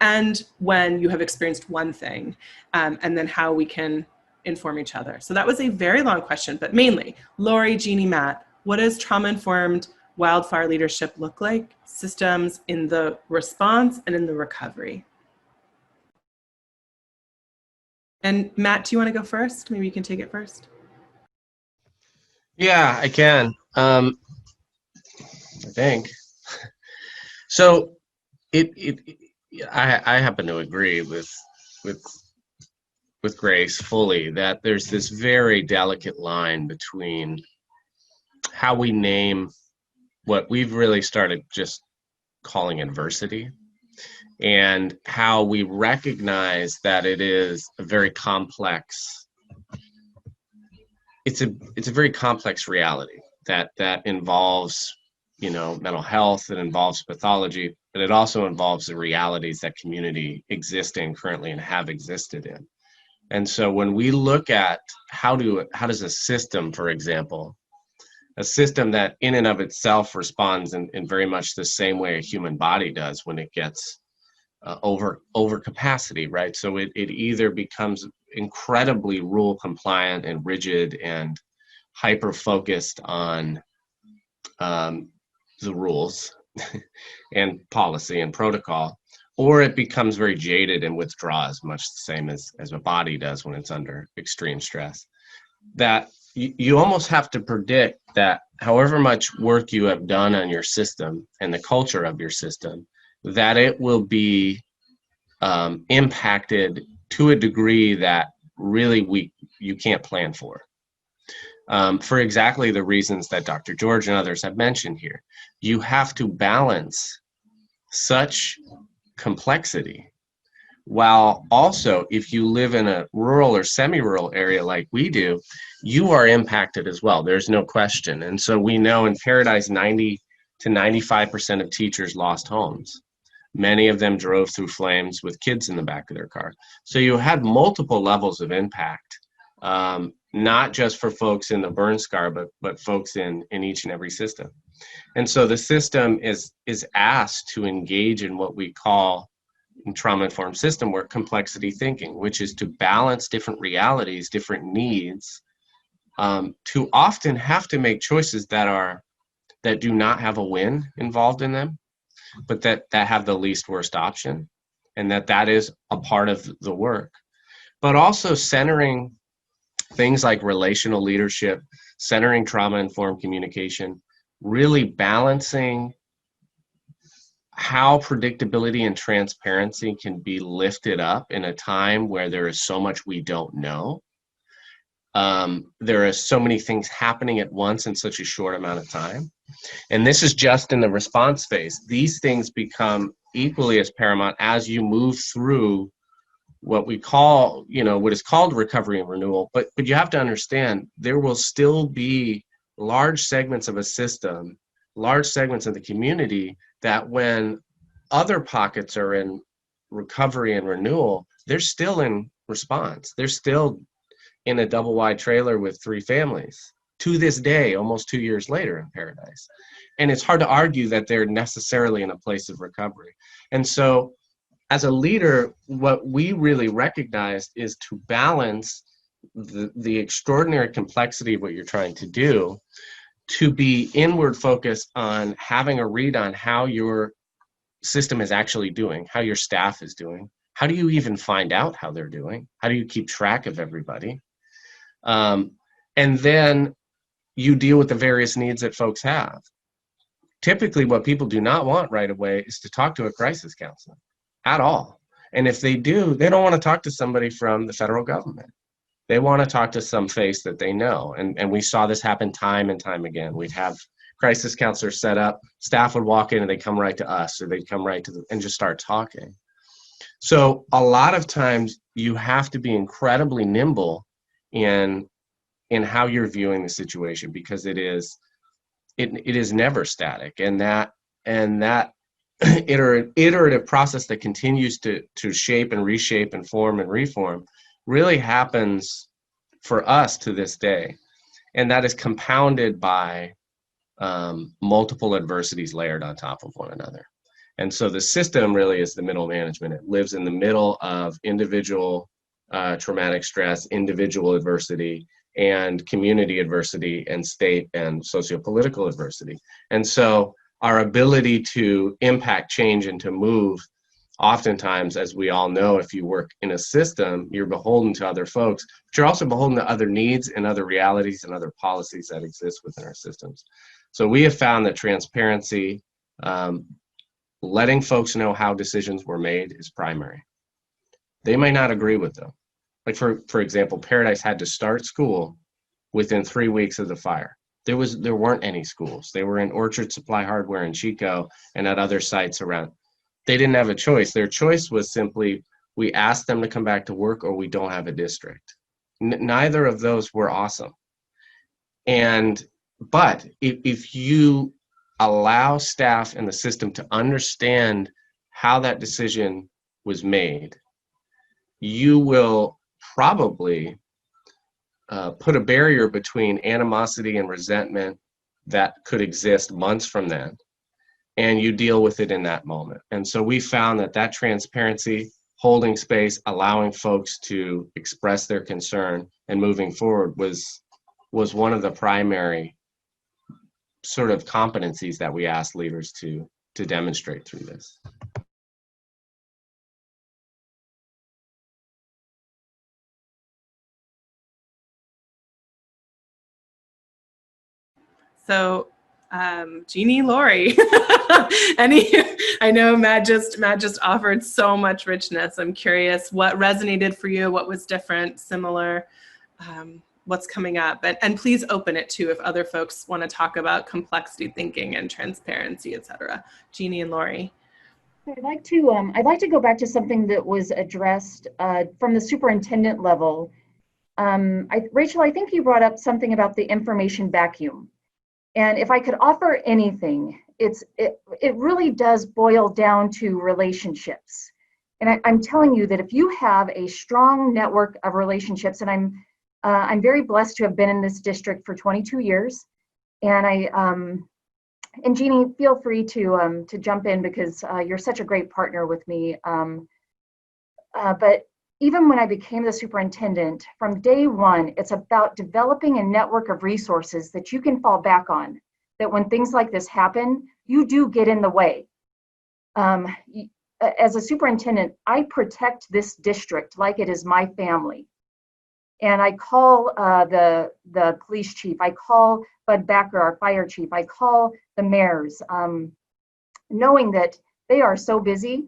and when you have experienced one thing, and then how we can inform each other. So that was a very long question, but mainly, Lori, Jeannie, Matt, what does trauma-informed wildfire leadership look like? Systems in the response and in the recovery. And Matt, do you want to go first? Maybe you can take it first. Yeah, I can. I think. So I happen to agree with Grace fully that there's this very delicate line between how we name what we've really started just calling adversity, and how we recognize that it is a very complex, it's a very complex reality that involves, mental health, that involves pathology, but it also involves the realities that community exists in currently and have existed in. And so when we look at how does a system, for example, a system that in and of itself responds in very much the same way a human body does when it gets over capacity, right? So it either becomes incredibly rule compliant and rigid and hyper focused on the rules and policy and protocol, or it becomes very jaded and withdraws, much the same as a body does when it's under extreme stress. That you almost have to predict that however much work you have done on your system and the culture of your system, that it will be impacted to a degree that really you can't plan for exactly the reasons that Dr. George and others have mentioned here. You have to balance such complexity, while also, if you live in a rural or semi-rural area like we do, you are impacted as well. There's no question. And so we know in Paradise, 90 to 95% of teachers lost homes. Many of them drove through flames with kids in the back of their car. So you had multiple levels of impact, not just for folks in the burn scar, but folks in each and every system. And so the system is asked to engage in what we call trauma-informed system work, complexity thinking, which is to balance different realities, different needs, to often have to make choices that do not have a win involved in them, but that have the least worst option, and that is a part of the work. But also centering things like relational leadership, centering trauma-informed communication, really balancing how predictability and transparency can be lifted up in a time where there is so much we don't know. There are so many things happening at once in such a short amount of time. And this is just in the response phase. These things become equally as paramount as you move through what we call, what is called recovery and renewal. But you have to understand, there will still be large segments of a system, large segments of the community, that when other pockets are in recovery and renewal, they're still in response. They're still in a double wide trailer with 3 families to this day, almost 2 years later in Paradise. And it's hard to argue that they're necessarily in a place of recovery. And so as a leader, what we really recognized is to balance the extraordinary complexity of what you're trying to do, to be inward focused on having a read on how your system is actually doing, how your staff is doing. How do you even find out how they're doing? How do you keep track of everybody? And then you deal with the various needs that folks have. typically what people do not want right away is to talk to a crisis counselor at all. And if they do, they don't want to talk to somebody from the federal government. They want to talk to some face that they know. And we saw this happen time and time again. We'd have crisis counselors set up, staff would walk in and they'd come right to us, or they'd come right to and just start talking. So a lot of times you have to be incredibly nimble in how you're viewing the situation, because it is never static, and that iterative process that continues to shape and reshape and form and reform really happens for us to this day, and that is compounded by multiple adversities layered on top of one another. And so the system really is the middle management. It lives in the middle of individual traumatic stress, individual adversity, and community adversity, and state and socio-political adversity. And so our ability to impact change and to move, oftentimes, as we all know, if you work in a system, you're beholden to other folks, but you're also beholden to other needs and other realities and other policies that exist within our systems. So we have found that transparency, letting folks know how decisions were made, is primary. They may not agree with them. Like for example, Paradise had to start school within 3 weeks of the fire. There weren't any schools. They were in Orchard Supply Hardware in Chico and at other sites around. They didn't have a choice. Their choice was simply, we ask them to come back to work or we don't have a district. Neither of those were awesome. But if you allow staff and the system to understand how that decision was made, you will probably put a barrier between animosity and resentment that could exist months from then, and you deal with it in that moment. And so we found that transparency, holding space, allowing folks to express their concern and moving forward was one of the primary sort of competencies that we asked leaders to demonstrate through this. So, Jeannie, Lori, I know Matt just offered so much richness. I'm curious what resonated for you, what was different, similar, what's coming up, and please open it too if other folks want to talk about complexity thinking and transparency, etc. Jeannie and Lori. I'd like to go back to something that was addressed from the superintendent level. Rachel, I think you brought up something about the information vacuum. And if I could offer anything, it really does boil down to relationships. And I'm telling you that if you have a strong network of relationships, and I'm very blessed to have been in this district for 22 years, and and Jeannie, feel free to jump in because you're such a great partner with me. But even when I became the superintendent, from day one, it's about developing a network of resources that you can fall back on, that when things like this happen, you do get in the way. As a superintendent, I protect this district like it is my family. And I call the police chief, I call Bud Backer, our fire chief, I call the mayors, knowing that they are so busy.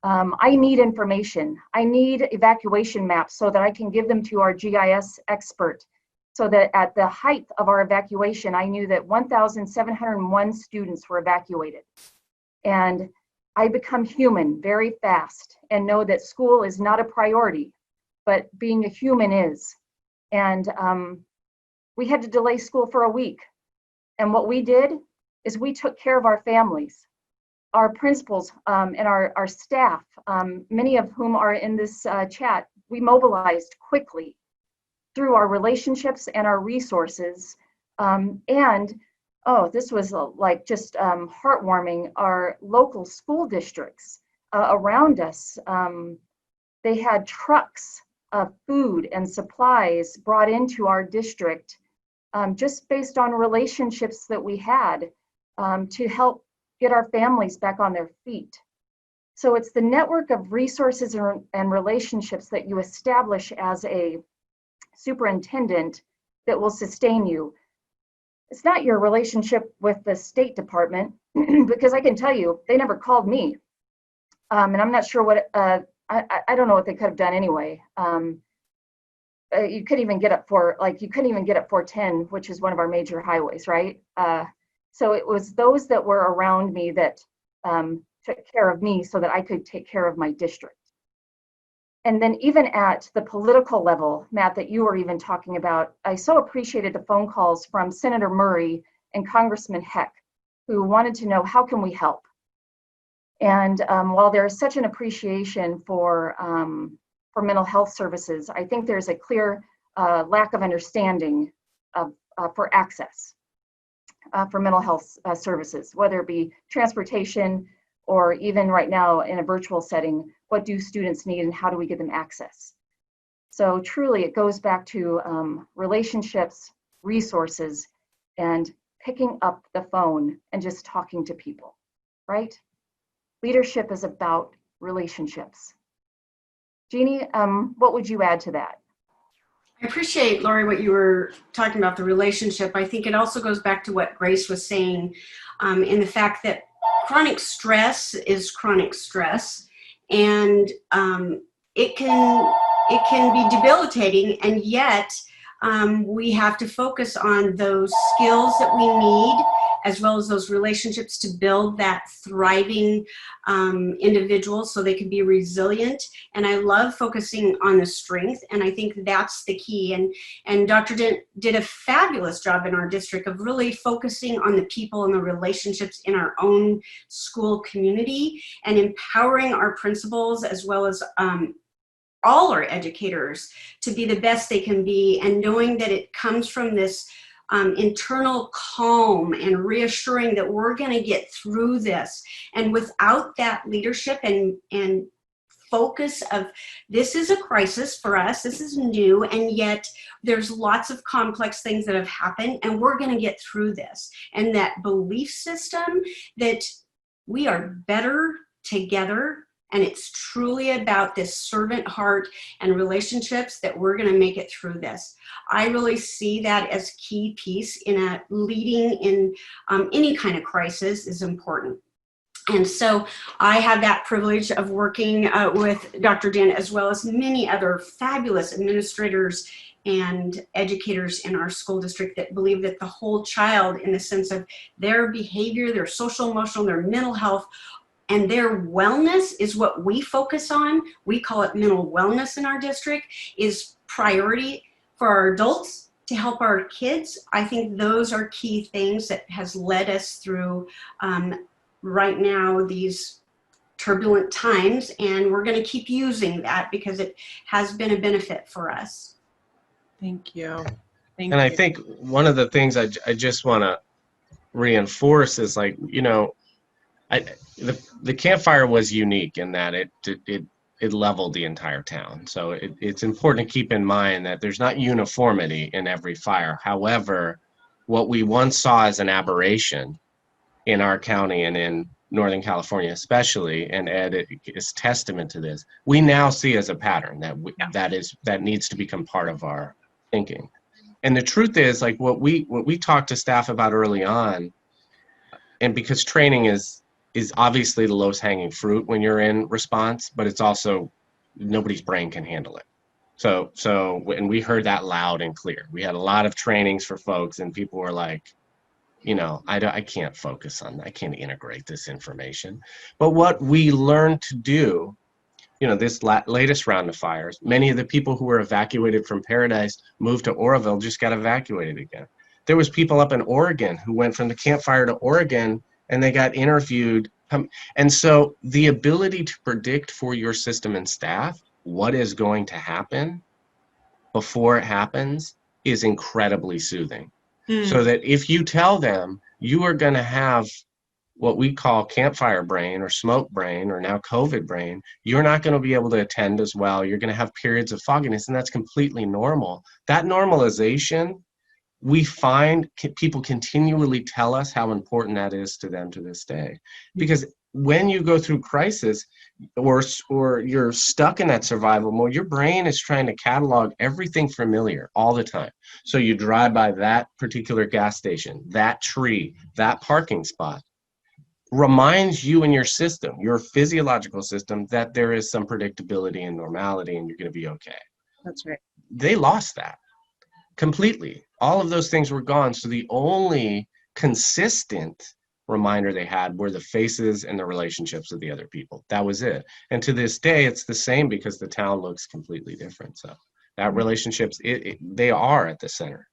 I need information. I need evacuation maps so that I can give them to our GIS expert, so that at the height of our evacuation, I knew that 1,701 students were evacuated. And I become human very fast and know that school is not a priority, but being a human is. And we had to delay school for a week. And what we did is we took care of our families. Our principals and our staff, many of whom are in this chat, we mobilized quickly through our relationships and our resources. This was like just heartwarming. Our local school districts around us, they had trucks of food and supplies brought into our district just based on relationships that we had to help get our families back on their feet. So it's the network of resources and relationships that you establish as a superintendent that will sustain you. It's not your relationship with the State Department, because I can tell you, they never called me. And I'm not sure what, I don't know what they could have done anyway. You couldn't even get up you couldn't even get up 410, which is one of our major highways, right? So it was those that were around me that took care of me so that I could take care of my district. And then even at the political level, Matt, that you were even talking about, I so appreciated the phone calls from Senator Murray and Congressman Heck, who wanted to know, how can we help? And while there is such an appreciation for mental health services, I think there's a clear lack of understanding for access for mental health services, whether it be transportation or even right now in a virtual setting, what do students need and how do we give them access? So truly it goes back to relationships, resources, and picking up the phone and just talking to people, right? Leadership is about relationships. Jeannie, what would you add to that? I appreciate, Lori, what you were talking about, the relationship. I think it also goes back to what Grace was saying in the fact that chronic stress is chronic stress, and it can be debilitating, and yet we have to focus on those skills that we need, as well as those relationships to build that thriving individual so they can be resilient. And I love focusing on the strength, and I think that's the key. And Dr. Dent did a fabulous job in our district of really focusing on the people and the relationships in our own school community and empowering our principals as well as all our educators to be the best they can be, and knowing that it comes from this internal calm and reassuring that we're going to get through this. And without that leadership and focus of, this is a crisis for us, this is new, and yet there's lots of complex things that have happened, and we're going to get through this. And that belief system that we are better together, and it's truly about this servant heart and relationships that we're going to make it through this. I really see that as key piece in leading in any kind of crisis is important. And so I have that privilege of working with Dr. Dent, as well as many other fabulous administrators and educators in our school district that believe that the whole child, in the sense of their behavior, their social, emotional, their mental health, and their wellness is what we focus on. We call it mental wellness in our district, is priority for our adults to help our kids. I think those are key things that has led us through right now these turbulent times, and we're going to keep using that because it has been a benefit for us. Thank you. And I think one of the things I just want to reinforce is, like, you know, the campfire was unique in that it leveled the entire town. So it's important to keep in mind that there's not uniformity in every fire. However, what we once saw as an aberration in our county and in Northern California especially, and Ed is testament to this, we now see as a pattern that needs to become part of our thinking. And the truth is, like, what we talked to staff about early on, and because training is obviously the lowest hanging fruit when you're in response, but it's also nobody's brain can handle it. So and we heard that loud and clear. We had a lot of trainings for folks, and people were like, you know, I can't focus on that. I can't integrate this information. But what we learned to do, you know, this latest round of fires, many of the people who were evacuated from Paradise moved to Oroville, just got evacuated again. There was people up in Oregon who went from the campfire to Oregon, and they got interviewed. And so the ability to predict for your system and staff what is going to happen before it happens is incredibly soothing. So that if you tell them you are going to have what we call campfire brain or smoke brain or now COVID brain, you're not going to be able to attend as well. You're going to have periods of fogginess, and that's completely normal. That normalization, we find people continually tell us how important that is to them to this day. Because when you go through crisis or you're stuck in that survival mode, your brain is trying to catalog everything familiar all the time. So you drive by that particular gas station, that tree, that parking spot, reminds you and your system, your physiological system, that there is some predictability and normality and you're going to be okay. That's right. They lost that completely. All of those things were gone. So the only consistent reminder they had were the faces and the relationships of the other people. That was it. And to this day, it's the same because the town looks completely different. So that relationships, they are at the center.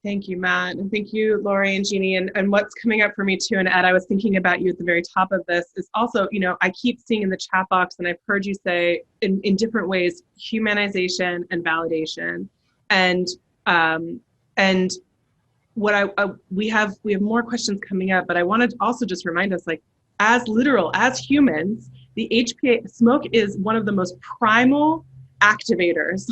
Thank you, Matt. And thank you, Lori and Jeannie. And what's coming up for me too, and Ed, I was thinking about you at the very top of this, is also, I keep seeing in the chat box, and I've heard you say in different ways, humanization and validation. And what we have more questions coming up, but I wanted to also just remind us, like, as humans, the HPA smoke is one of the most primal activators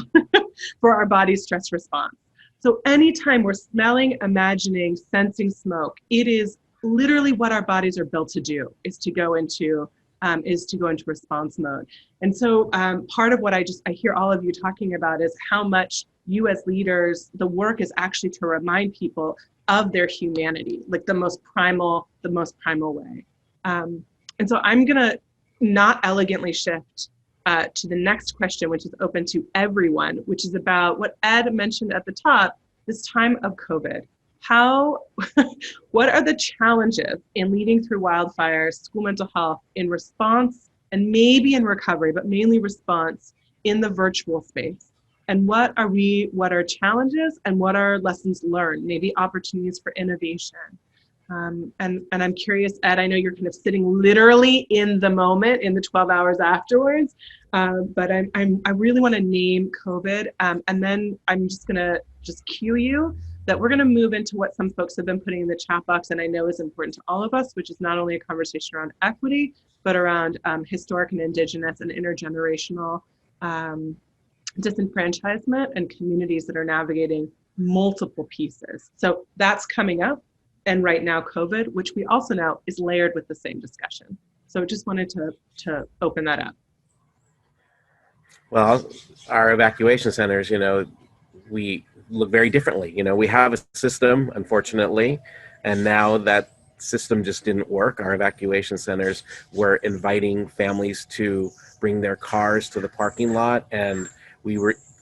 for our body's stress response. So anytime we're smelling, imagining, sensing smoke, it is literally what our bodies are built to do, is to go into response mode. And so part of what I hear all of you talking about is how much you as leaders, the work is actually to remind people of their humanity, like the most primal way. And so I'm gonna not elegantly shift to the next question, which is open to everyone, which is about what Ed mentioned at the top, this time of COVID. What are the challenges in leading through wildfires, school mental health, in response, and maybe in recovery, but mainly response in the virtual space? And what are challenges and what are lessons learned, maybe opportunities for innovation? And I'm curious, Ed, I know you're kind of sitting literally in the moment, in the 12 hours afterwards, but I really want to name COVID, and then I'm just gonna cue you that we're gonna move into what some folks have been putting in the chat box, and I know is important to all of us, which is not only a conversation around equity, but around historic and indigenous and intergenerational disenfranchisement and communities that are navigating multiple pieces. So that's coming up. And right now, COVID, which we also know is layered with the same discussion. So just wanted to open that up. Well, our evacuation centers, we look very differently. We have a system, unfortunately, and now that system just didn't work. Our evacuation centers were inviting families to bring their cars to the parking lot, and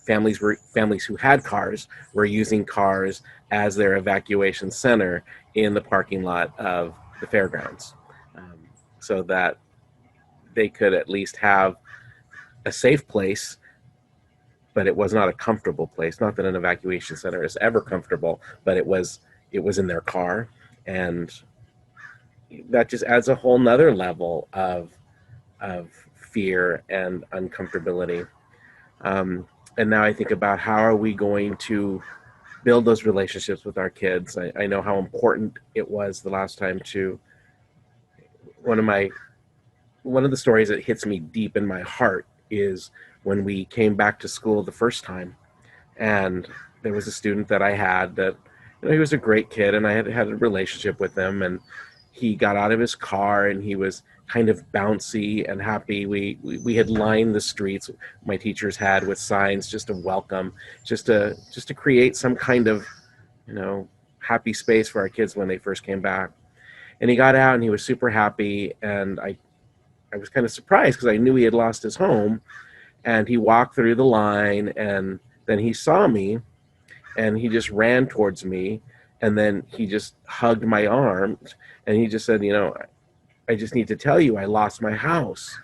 families who had cars were using cars as their evacuation center in the parking lot of the fairgrounds, so that they could at least have a safe place, but it was not a comfortable place. Not that an evacuation center is ever comfortable, but it was in their car, and that just adds a whole nother level of fear and uncomfortability. And now I think about how are we going to build those relationships with our kids. I know how important it was the last time to, one of the stories that hits me deep in my heart is when we came back to school the first time, and there was a student that I had that, he was a great kid, and I had a relationship with him, and he got out of his car and he was kind of bouncy and happy. We had lined the streets, my teachers had, with signs just of welcome, just to create some kind of, happy space for our kids when they first came back. And he got out and he was super happy, and I was kind of surprised because I knew he had lost his home. And he walked through the line, and then he saw me, and he just ran towards me, and then he just hugged my arms, and he just said, I just need to tell you, I lost my house.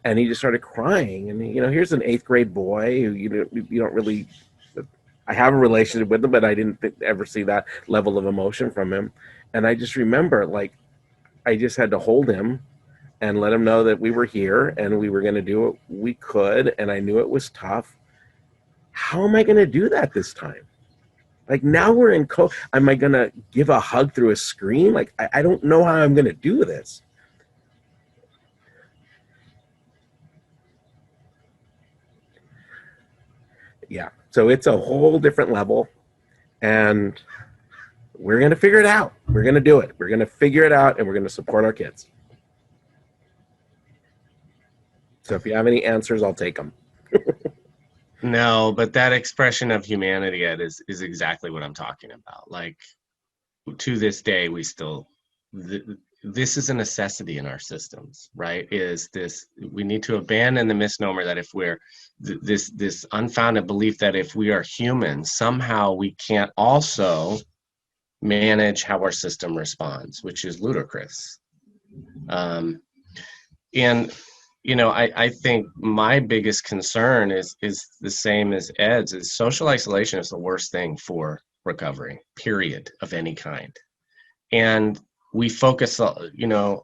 And he just started crying. And, here's an 8th grade boy who you don't really, I have a relationship with him, but I didn't ever see that level of emotion from him. And I just remember, I just had to hold him and let him know that we were here and we were going to do what we could. And I knew it was tough. How am I going to do that this time? Now we're in am I going to give a hug through a screen? I don't know how I'm going to do this. Yeah, so it's a whole different level, and we're going to figure it out. We're going to do it. We're going to figure it out, and we're going to support our kids. So if you have any answers, I'll take them. No, but that expression of humanity, Ed, is exactly what I'm talking about. Like, to this day, we still, this is a necessity in our systems, right? Is this, we need to abandon the misnomer that if we're, this unfounded belief that if we are human, somehow we can't also manage how our system responds, which is ludicrous. And you know, I think my biggest concern is the same as Ed's, is social isolation is the worst thing for recovery, period, of any kind. And we focus, you know,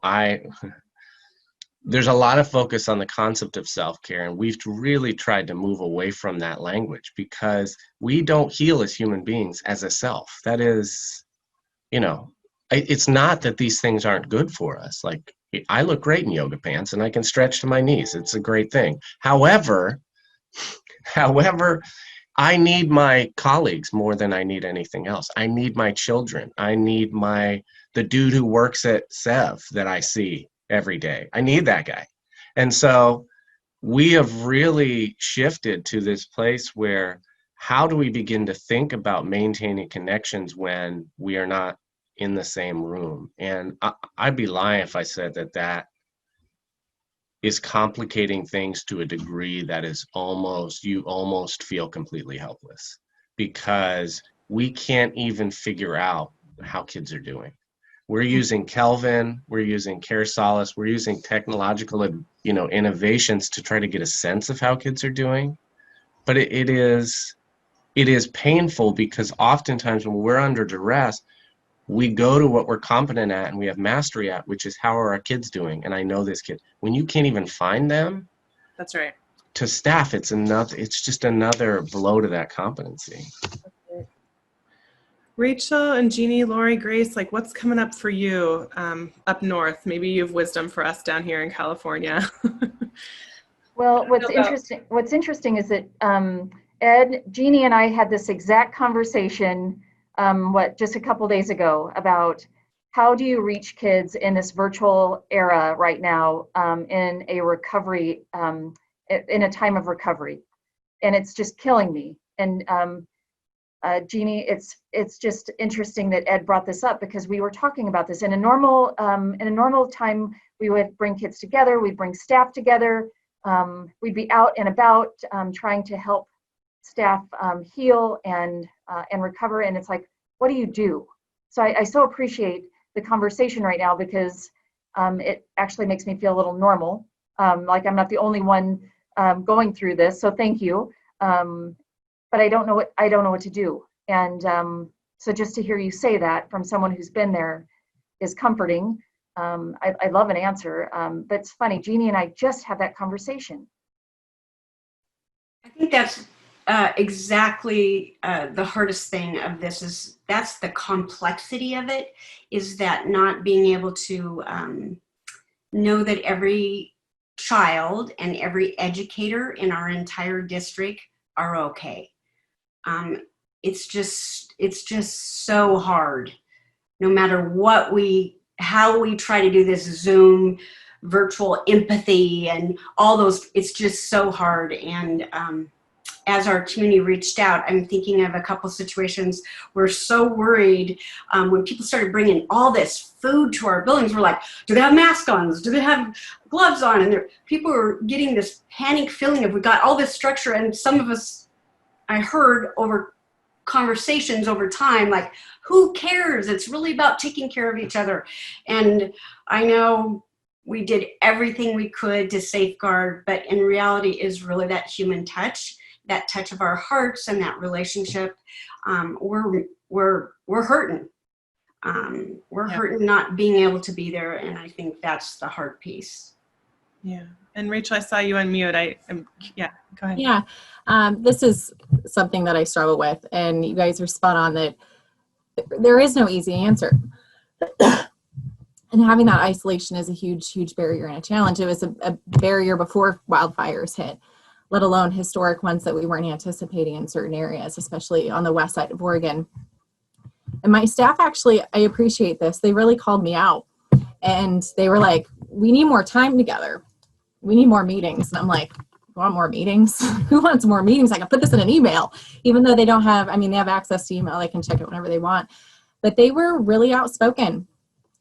there's a lot of focus on the concept of self-care, and we've really tried to move away from that language because we don't heal as human beings as a self. That is, you know, it's not that these things aren't good for us. Like, I look great in yoga pants and I can stretch to my knees. It's a great thing. However, I need my colleagues more than I need anything else. I need my children. I need the dude who works at Sev that I see every day. I need that guy. And so we have really shifted to this place where, how do we begin to think about maintaining connections when we are not in the same room? And I'd be lying if I said that is complicating things to a degree that is you almost feel completely helpless, because we can't even figure out how kids are doing. We're using Kelvin, we're using Care Solace, we're using technological, you know, innovations to try to get a sense of how kids are doing. But it is painful, because oftentimes when we're under duress, we go to what we're competent at and we have mastery at, which is, how are our kids doing? And I know this kid. When you can't even find them, That's right. to staff, it's just another blow to that competency. Rachel and Jeannie, Lori, Grace, like, what's coming up for you up north? Maybe you have wisdom for us down here in California. Well, what's interesting is that Ed, Jeannie, and I had this exact conversation just a couple days ago about how do you reach kids in this virtual era right now, in a recovery, in a time of recovery, and it's just killing me. And Jeannie, it's just interesting that Ed brought this up, because we were talking about this in a normal time. We would bring kids together, we'd bring staff together, we'd be out and about trying to help staff heal and recover. And it's like, what do you do? So I so appreciate the conversation right now, because it actually makes me feel a little normal, like I'm not the only one going through this. So thank you. But I don't know what to do. And so just to hear you say that from someone who's been there is comforting. I love an answer. But it's funny, Jeannie and I just had that conversation. I think that's exactly the hardest thing of this, that's the complexity of it, is that not being able to know that every child and every educator in our entire district are okay. It's just so hard, no matter how we try to do this Zoom virtual empathy and all those, it's just so hard. And as our community reached out, I'm thinking of a couple situations. We're so worried when people started bringing all this food to our buildings. We're like, do they have masks on? Do they have gloves on? And people were getting this panic feeling of, we got all this structure, and some of us, I heard over conversations over time, like, who cares? It's really about taking care of each other. And I know we did everything we could to safeguard, but in reality is really that human touch, that touch of our hearts and that relationship. We're hurting. We're hurting not being able to be there. And I think that's the hard piece. Yeah. And Rachel, I saw you unmute. Yeah, go ahead. Yeah, this is something that I struggle with, and you guys are spot on that there is no easy answer. And having that isolation is a huge, huge barrier and a challenge. It was a barrier before wildfires hit, let alone historic ones that we weren't anticipating in certain areas, especially on the west side of Oregon. And my staff, actually, I appreciate this. They really called me out, and they were like, we need more time together. we need more meetings. And I'm like, want more meetings? Who wants more meetings? I can put this in an email, even though they don't have, I mean, they have access to email. They can check it whenever they want. But they were really outspoken.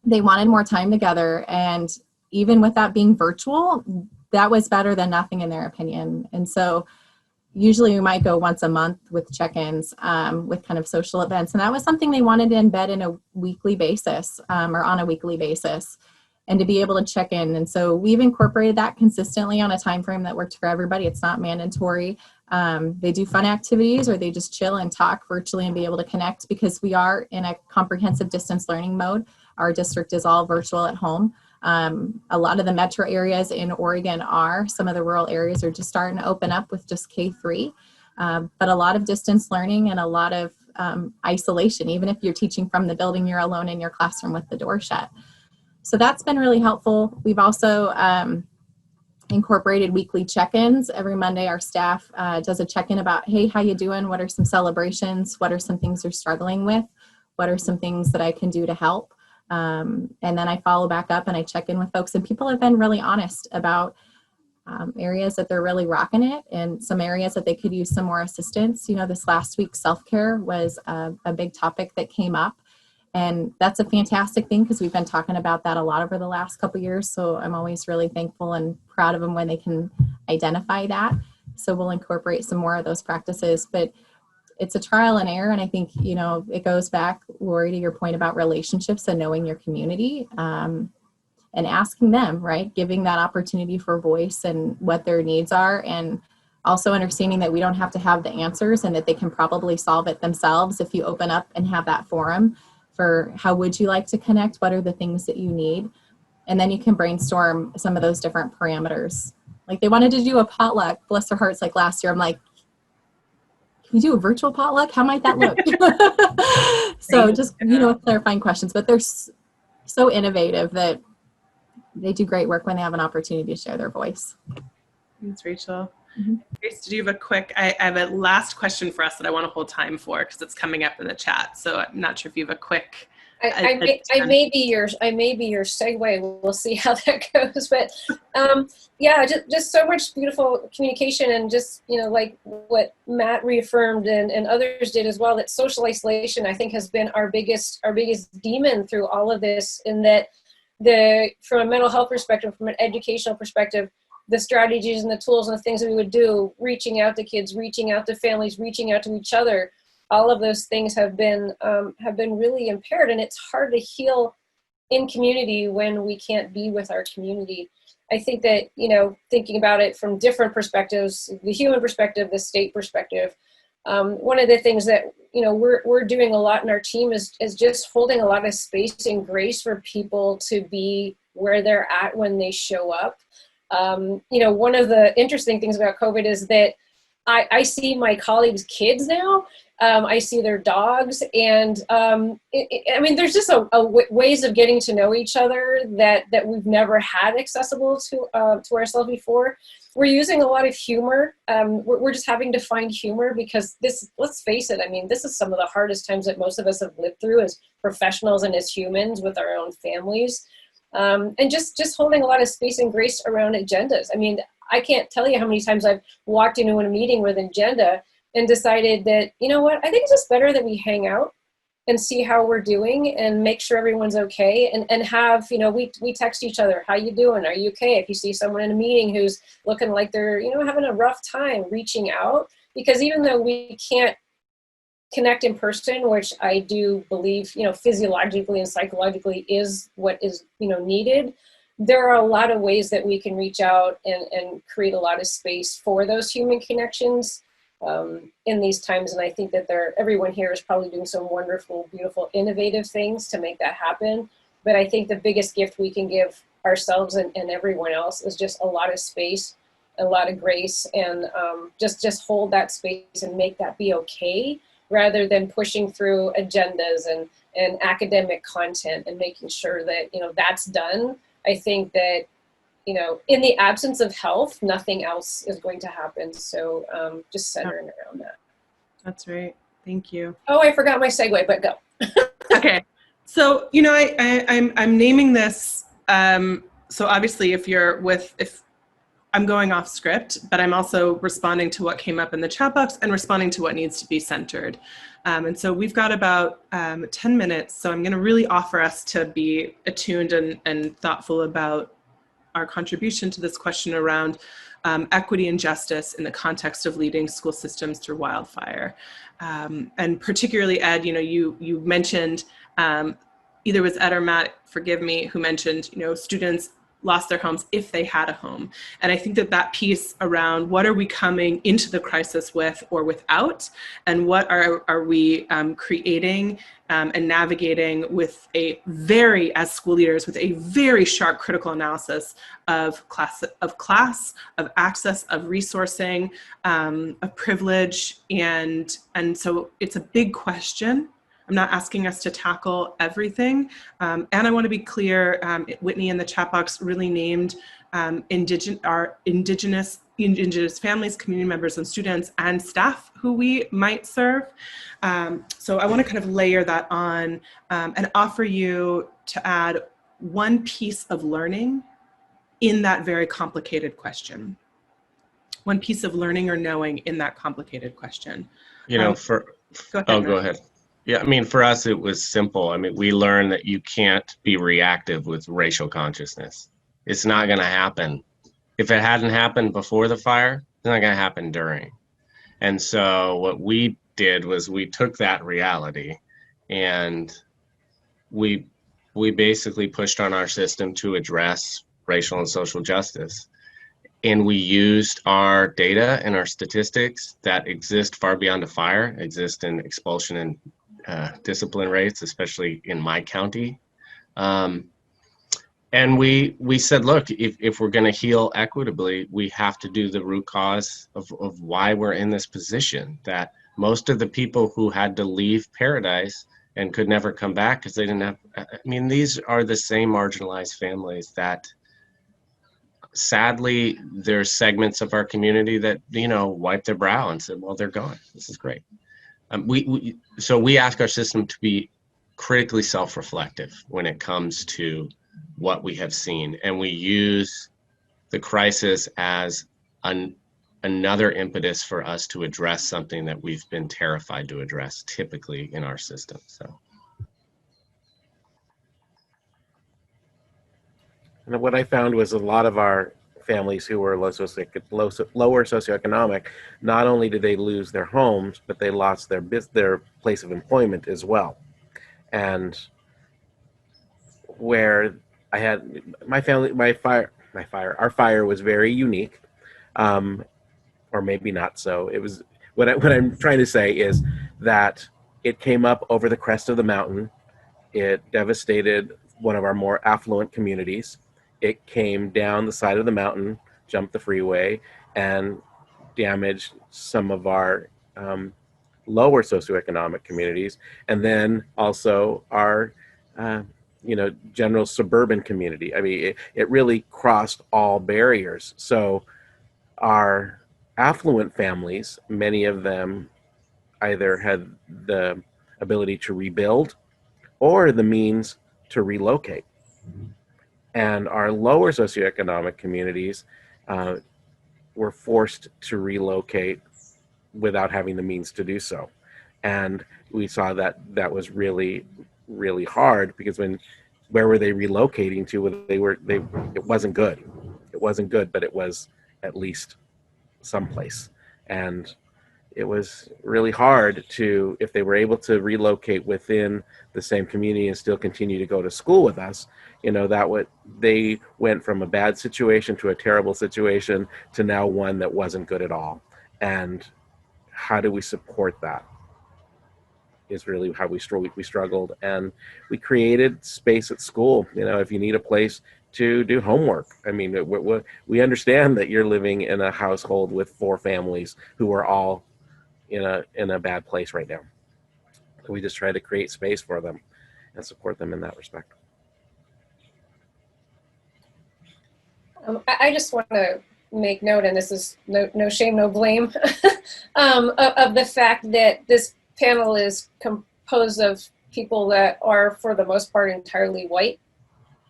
They wanted more time together. And even with that being virtual, that was better than nothing in their opinion. And so usually we might go once a month with check-ins, with kind of social events. And that was something they wanted to embed in a weekly basis, or on a weekly basis, and to be able to check in. And so we've incorporated that consistently on a time frame that worked for everybody. It's not mandatory. They do fun activities, or they just chill and talk virtually and be able to connect, because we are in a comprehensive distance learning mode. Our district is all virtual at home. A lot of the metro areas in Oregon are. Some of the rural areas are just starting to open up with just K-3. But a lot of distance learning and a lot of isolation. Even if you're teaching from the building, you're alone in your classroom with the door shut. So that's been really helpful. We've also incorporated weekly check-ins. Every Monday, our staff does a check-in about, hey, how you doing? What are some celebrations? What are some things you're struggling with? What are some things that I can do to help? And then I follow back up and I check in with folks, and people have been really honest about areas that they're really rocking it and some areas that they could use some more assistance. You know, this last week, self-care was a big topic that came up. And that's a fantastic thing, because we've been talking about that a lot over the last couple of years. So I'm always really thankful and proud of them when they can identify that. So we'll incorporate some more of those practices. But it's a trial and error. And I think, you know, it goes back, Lori, to your point about relationships and knowing your community, and asking them, right? Giving that opportunity for voice and what their needs are. And also understanding that we don't have to have the answers, and that they can probably solve it themselves if you open up and have that forum for how would you like to connect? What are the things that you need? And then you can brainstorm some of those different parameters. Like they wanted to do a potluck, bless their hearts, like last year. I'm like, can we do a virtual potluck? How might that look? So just, you know, clarifying questions, but they're so innovative that they do great work when they have an opportunity to share their voice. Thanks, Rachel. Mm-hmm. Grace, did you have a quick, I have a last question for us that I want to hold time for, because it's coming up in the chat. So I'm not sure if you have a quick. I may be your segue. We'll see how that goes. But yeah, just so much beautiful communication, and just, you know, like what Matt reaffirmed and others did as well, that social isolation, I think, has been our biggest demon through all of this. In that, from a mental health perspective, from an educational perspective, the strategies and the tools and the things that we would do, reaching out to kids, reaching out to families, reaching out to each other, all of those things have been really impaired. And it's hard to heal in community when we can't be with our community. I think that, you know, thinking about it from different perspectives, the human perspective, the state perspective, one of the things that, you know, we're doing a lot in our team is just holding a lot of space and grace for people to be where they're at when they show up. You know, one of the interesting things about COVID is that I see my colleagues' kids now. I see their dogs, and I mean, there's just ways of getting to know each other that we've never had accessible to ourselves before. We're using a lot of humor. We're just having to find humor, because this, let's face it, I mean, this is some of the hardest times that most of us have lived through as professionals and as humans with our own families. And just holding a lot of space and grace around agendas. I mean, I can't tell you how many times I've walked into a meeting with an agenda and decided that, you know what, I think it's just better that we hang out and see how we're doing and make sure everyone's okay, and have, you know, we text each other, how you doing? Are you okay? If you see someone in a meeting who's looking like they're, you know, having a rough time, reaching out, because even though we can't connect in person, which I do believe, you know, physiologically and psychologically is what is, you know, needed, there are a lot of ways that we can reach out and create a lot of space for those human connections in these times. And I think that everyone here is probably doing some wonderful, beautiful, innovative things to make that happen. But I think the biggest gift we can give ourselves and everyone else is just a lot of space, a lot of grace, and just hold that space and make that be okay, rather than pushing through agendas and academic content and making sure that, you know, that's done. I think that, you know, in the absence of health, nothing else is going to happen. So just centering around that. That's right. Thank you. Oh, I forgot my segue, but go. Okay. So, you know, I'm naming this. So obviously if I'm going off script, but I'm also responding to what came up in the chat box and responding to what needs to be centered. And so we've got about 10 minutes. So I'm going to really offer us to be attuned and thoughtful about our contribution to this question around equity and justice in the context of leading school systems through wildfire. And particularly, Ed, you mentioned, either it was Ed or Matt, forgive me, who mentioned, students lost their homes if they had a home. And I think that piece around what are we coming into the crisis with or without, and what are we creating and navigating with as school leaders, with a very sharp critical analysis of class, of access, of resourcing, of privilege. And so it's a big question. I'm not asking us to tackle everything. And I want to be clear, Whitney in the chat box really named our indigenous families, community members, and students and staff who we might serve. So I want to kind of layer that on and offer you to add one piece of learning in that very complicated question. One piece of learning or knowing in that complicated question. Go ahead. Go ahead. Yeah, I mean, for us, it was simple. I mean, we learned that you can't be reactive with racial consciousness. It's not going to happen. If it hadn't happened before the fire, it's not going to happen during. And so what we did was we took that reality and we basically pushed on our system to address racial and social justice. And we used our data and our statistics that exist far beyond the fire, exist in expulsion and discipline rates, especially in my county. And we said, look, if we're going to heal equitably, we have to do the root cause of why we're in this position, that most of the people who had to leave Paradise and could never come back because they didn't have, I mean, these are the same marginalized families that sadly, there's segments of our community that, wipe their brow and said, well, they're gone. This is great. So we ask our system to be critically self-reflective when it comes to what we have seen. And we use the crisis as another impetus for us to address something that we've been terrified to address typically in our system. So. And what I found was a lot of our families who were lower socioeconomic, not only did they lose their homes, but they lost their place of employment as well. And where I had our fire was very unique, or maybe not so. It was what I'm trying to say is that it came up over the crest of the mountain. It devastated one of our more affluent communities. It came down the side of the mountain, jumped the freeway, and damaged some of our lower socioeconomic communities, and then also our, general suburban community. I mean, it really crossed all barriers. So our affluent families, many of them either had the ability to rebuild or the means to relocate. And our lower socioeconomic communities were forced to relocate without having the means to do so. And we saw that was really, really hard, because where were they relocating to? It wasn't good. It wasn't good, but it was at least someplace. And it was really hard if they were able to relocate within the same community and still continue to go to school with us, they went from a bad situation to a terrible situation to now one that wasn't good at all. And how do we support that is really how we struggled. And we created space at school. If you need a place to do homework, I mean, we understand that you're living in a household with 4 families who are all in a bad place right now. So we just try to create space for them and support them in that respect. I just want to make note, and this is no shame, no blame, of the fact that this panel is composed of people that are, for the most part, entirely white,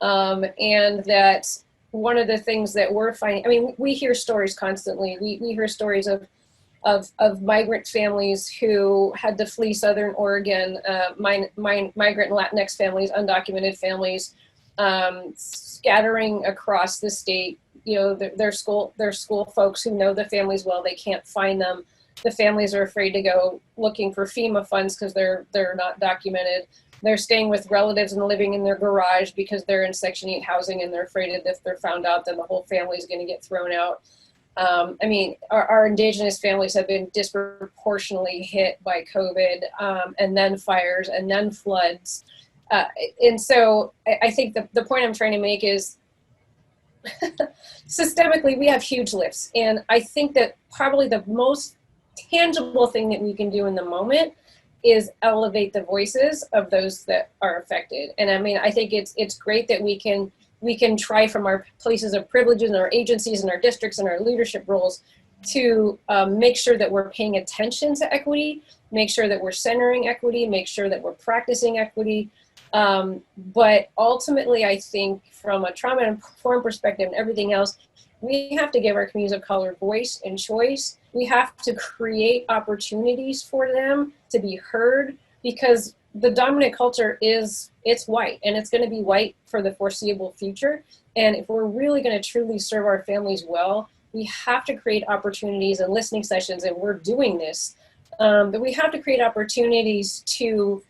and that one of the things that we're finding, I mean, we hear stories constantly. We hear stories of migrant families who had to flee Southern Oregon, migrant and Latinx families, undocumented families, scattering across the state. You know, their school folks who know the families well, they can't find them. The families are afraid to go looking for FEMA funds because they're not documented. They're staying with relatives and living in their garage because they're in Section 8 housing, and they're afraid that if they're found out, then the whole family is going to get thrown out. I mean, our Indigenous families have been disproportionately hit by COVID, and then fires, and then floods. And so I think the point I'm trying to make is systemically, we have huge lifts. And I think that probably the most tangible thing that we can do in the moment is elevate the voices of those that are affected. And I mean, I think it's great that we can try from our places of privilege in our agencies and our districts and our leadership roles to make sure that we're paying attention to equity, make sure that we're centering equity, make sure that we're practicing equity. But ultimately, I think from a trauma-informed perspective and everything else, we have to give our communities of color voice and choice. We have to create opportunities for them to be heard, because the dominant culture it's white, and it's going to be white for the foreseeable future. And if we're really going to truly serve our families well, we have to create opportunities and listening sessions, and we're doing this. But we have to create opportunities to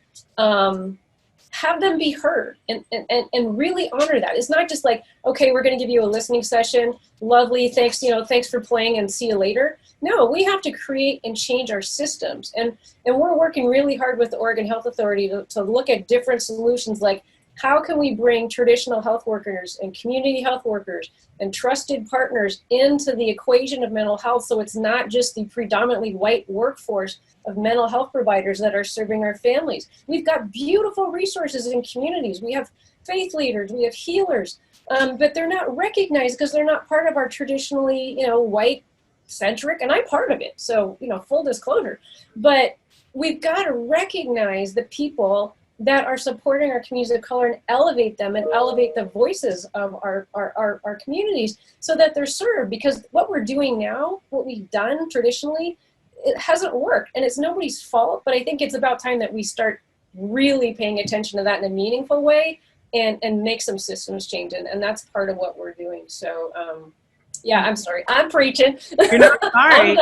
have them be heard and really honor that. It's not just like, okay, we're going to give you a listening session. Lovely. Thanks. Thanks for playing and see you later. No, we have to create and change our systems. And we're working really hard with the Oregon Health Authority to look at different solutions, like how can we bring traditional health workers and community health workers and trusted partners into the equation of mental health, so it's not just the predominantly white workforce of mental health providers that are serving our families. We've got beautiful resources in communities. We have faith leaders, we have healers, but they're not recognized because they're not part of our traditionally, white centric, and I'm part of it. So, full disclosure, but we've got to recognize the people that are supporting our communities of color and elevate them and elevate the voices of our communities so that they're served. Because what we're doing now, what we've done traditionally, it hasn't worked, and it's nobody's fault, but I think it's about time that we start really paying attention to that in a meaningful way and make some systems change. And that's part of what we're doing. So, yeah, I'm sorry. I'm preaching. You're not sorry.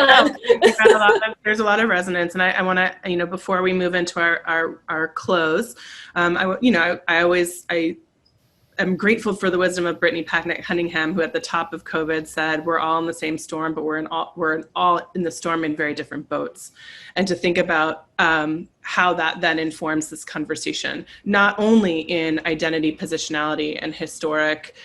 There's a lot of resonance, and I want to, before we move into our close, I'm grateful for the wisdom of Brittany Packnett-Cunningham, who at the top of COVID said, "We're all in the same storm, but we're all in the storm in very different boats," and to think about how that then informs this conversation, not only in identity, positionality, and historic.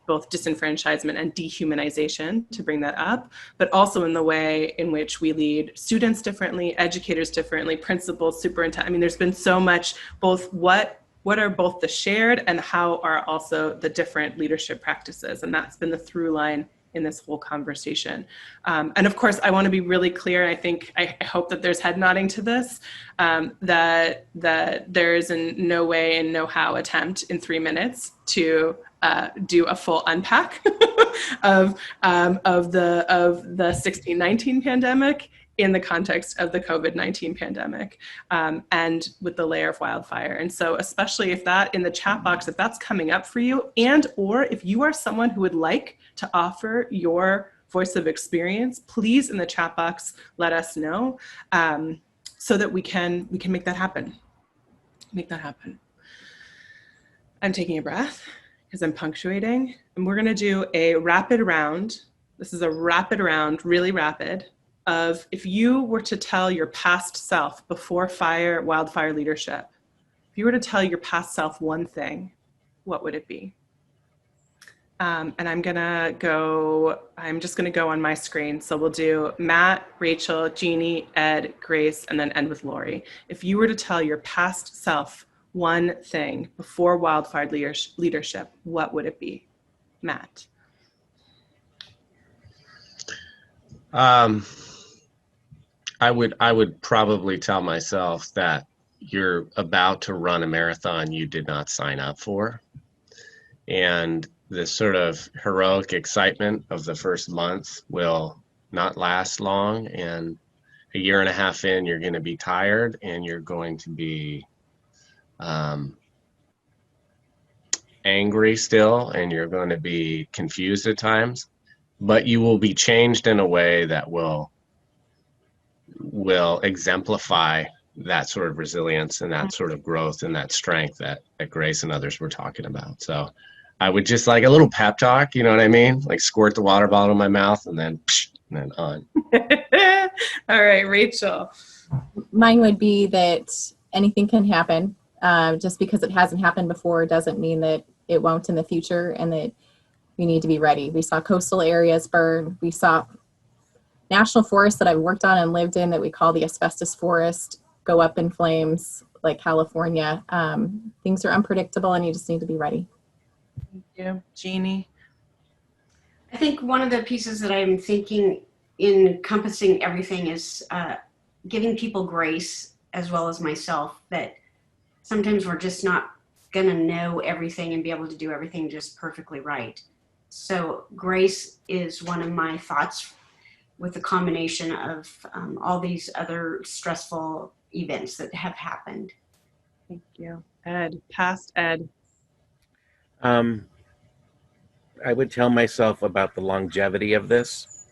Both disenfranchisement and dehumanization, to bring that up, but also in the way in which we lead students differently, educators differently, principals, superintendents. I mean, there's been so much, both what are both the shared and how are also the different leadership practices. And that's been the through line in this whole conversation. And of course, I want to be really clear, and I hope that there's head nodding to this, that there is in no way and no how attempt in 3 minutes to do a full unpack of the 16-19 pandemic in the context of the COVID-19 pandemic, and with the layer of wildfire. And so especially if that in the chat box, if that's coming up for you, and or if you are someone who would like to offer your voice of experience, please in the chat box let us know, so that we can make that happen. I'm taking a breath because I'm punctuating, and we're gonna do a rapid round. This is a rapid round, really rapid, of if you were to tell your past self before wildfire leadership, if you were to tell your past self one thing, what would it be? And I'm just gonna go on my screen. So we'll do Matt, Rachel, Jeannie, Ed, Grace, and then end with Lori. If you were to tell your past self one thing before wildfire leadership, what would it be? Matt. I would probably tell myself that you're about to run a marathon you did not sign up for, and this sort of heroic excitement of the first month will not last long, and a year and a half in, you're going to be tired and you're going to be angry still, and you're going to be confused at times, but you will be changed in a way that will exemplify that sort of resilience and that sort of growth and that strength that Grace and others were talking about. So I would just like a little pep talk, you know what I mean? Like squirt the water bottle in my mouth and then on. All right, Rachel. Mine would be that anything can happen. Just because it hasn't happened before doesn't mean that it won't in the future, and that we need to be ready. We saw coastal areas burn. We saw national forests that I've worked on and lived in that we call the asbestos forest go up in flames, like California. Things are unpredictable and you just need to be ready. Thank you. Jeannie? I think one of the pieces that I'm thinking encompassing everything is giving people grace, as well as myself, that sometimes we're just not going to know everything and be able to do everything just perfectly right. So grace is one of my thoughts with the combination of all these other stressful events that have happened. Thank you. Ed, past Ed. I would tell myself about the longevity of this.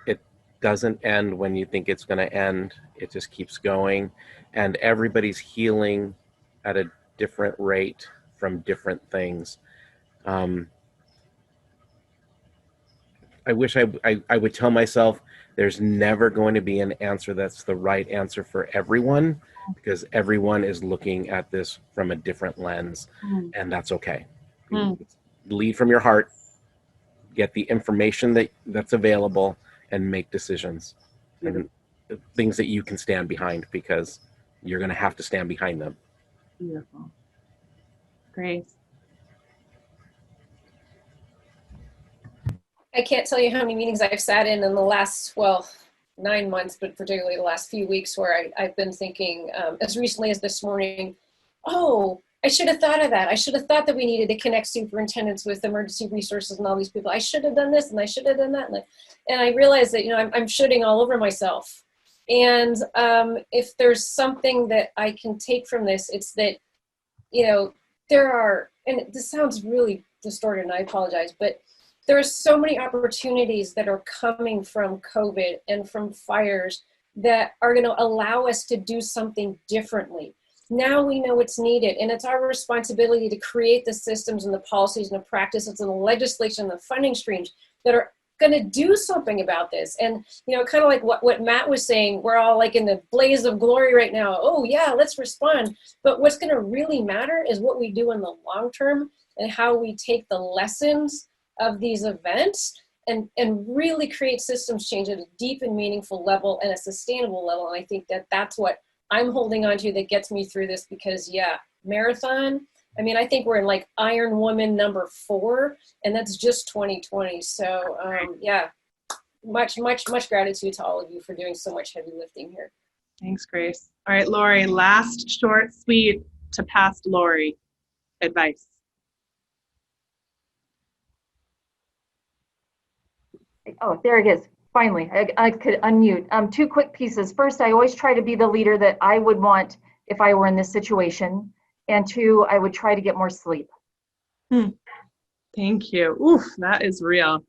It doesn't end when you think it's going to end. It just keeps going, and everybody's healing at a different rate from different things. I wish I would tell myself there's never going to be an answer that's the right answer for everyone, because everyone is looking at this from a different lens, and that's okay. Lead from your heart, get the information that's available, and make decisions, and things that you can stand behind, because you're going to have to stand behind them. Beautiful. Grace? I can't tell you how many meetings I've sat in the last, 9 months, but particularly the last few weeks, where I've been thinking, as recently as this morning, oh, I should have thought of that. I should have thought that we needed to connect superintendents with emergency resources and all these people. I should have done this and I should have done that. And I realized that, I'm shooting all over myself. And if there's something that I can take from this, it's that, there are, and this sounds really distorted and I apologize, but there are so many opportunities that are coming from COVID and from fires that are going to allow us to do something differently. Now we know it's needed, and it's our responsibility to create the systems and the policies and the practices and the legislation and the funding streams that are going to do something about this. And, kind of like what Matt was saying, we're all like in the blaze of glory right now. Oh yeah, let's respond. But what's going to really matter is what we do in the long term, and how we take the lessons of these events and really create systems change at a deep and meaningful level and a sustainable level. And I think that that's what I'm holding on to that gets me through this, because marathon, I think we're in like Iron Woman number 4, and that's just 2020. So much gratitude to all of you for doing so much heavy lifting here. Thanks, Grace. All right, Lori, last short, sweet to past Lori advice. Oh, there it is. Finally, I could unmute. 2 quick pieces. First, I always try to be the leader that I would want if I were in this situation. And 2, I would try to get more sleep. Thank you. Oof, that is real.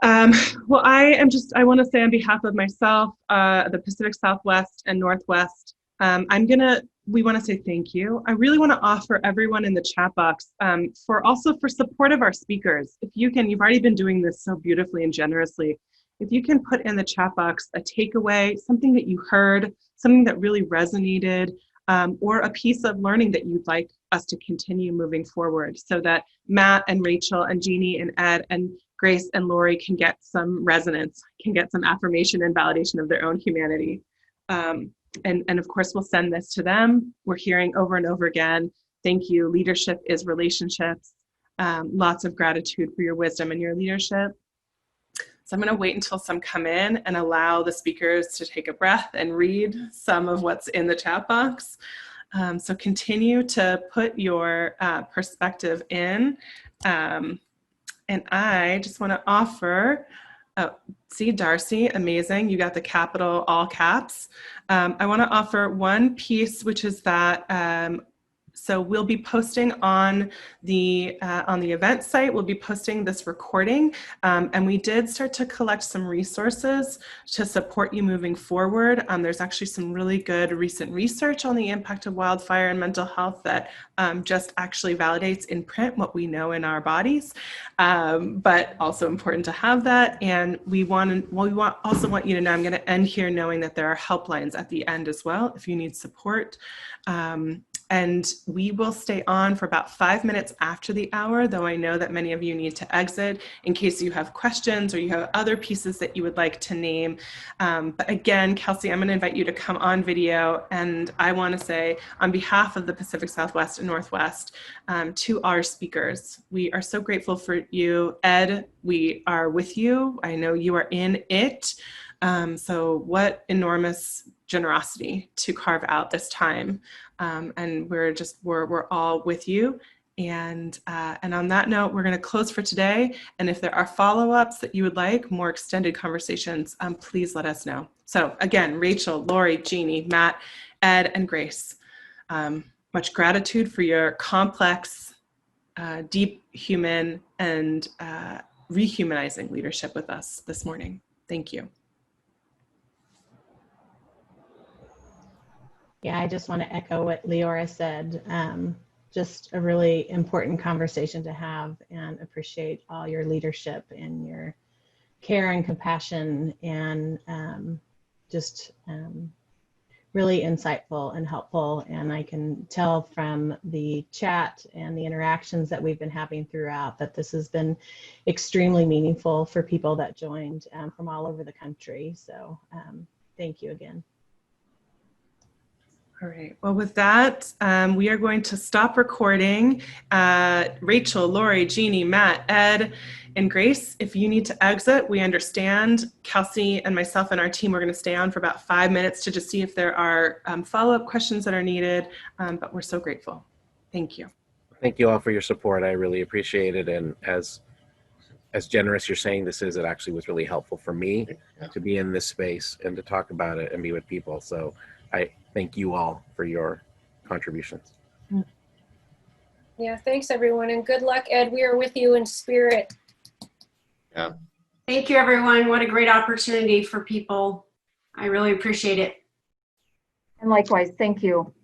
Well, I want to say on behalf of myself, the Pacific Southwest and Northwest, we want to say thank you. I really want to offer everyone in the chat box for support of our speakers. If you can, you've already been doing this so beautifully and generously. If you can put in the chat box a takeaway, something that you heard, something that really resonated, or a piece of learning that you'd like us to continue moving forward, so that Matt and Rachel and Jeannie and Ed and Grace and Lori can get some resonance, can get some affirmation and validation of their own humanity. And of course, we'll send this to them. We're hearing over and over again, thank you. Leadership is relationships. Lots of gratitude for your wisdom and your leadership. So I'm going to wait until some come in and allow the speakers to take a breath and read some of what's in the chat box. So continue to put your perspective in. And I just want to offer, see Darcy, amazing. You got the capital all caps. I want to offer one piece, which is that so we'll be posting on the event site, we'll be posting this recording, and we did start to collect some resources to support you moving forward. There's actually some really good recent research on the impact of wildfire and mental health that just actually validates in print what we know in our bodies, but also important to have that. And we also want you to know, I'm going to end here knowing that there are helplines at the end as well if you need support. And we will stay on for about 5 minutes after the hour, though I know that many of you need to exit in case you have questions or you have other pieces that you would like to name. But again, Kelsey, I'm going to invite you to come on video. And I want to say on behalf of the Pacific Southwest and Northwest to our speakers, we are so grateful for you. Ed, we are with you. I know you are in it. So what enormous generosity to carve out this time. And we're all with you. And on that note, we're going to close for today. And if there are follow-ups that you would like, more extended conversations, please let us know. So again, Rachel, Lori, Jeannie, Matt, Ed, and Grace, much gratitude for your complex, deep human and rehumanizing leadership with us this morning. Thank you. Yeah, I just want to echo what Leora said. Just a really important conversation to have, and appreciate all your leadership and your care and compassion, and really insightful and helpful. And I can tell from the chat and the interactions that we've been having throughout that this has been extremely meaningful for people that joined from all over the country. So thank you again. All right, well, with that, we are going to stop recording. Rachel, Lori, Jeannie, Matt, Ed, and Grace, if you need to exit, we understand. Kelsey and myself and our team, we're going to stay on for about 5 minutes to just see if there are follow-up questions that are needed, but we're so grateful. Thank you. Thank you all for your support. I really appreciate it. And as generous you're saying this is, it actually was really helpful for me to be in this space and to talk about it and be with people. So I thank you all for your contributions. Yeah, thanks everyone, and good luck, Ed. We are with you in spirit. Yeah. Thank you, everyone. What a great opportunity for people. I really appreciate it. And likewise, thank you.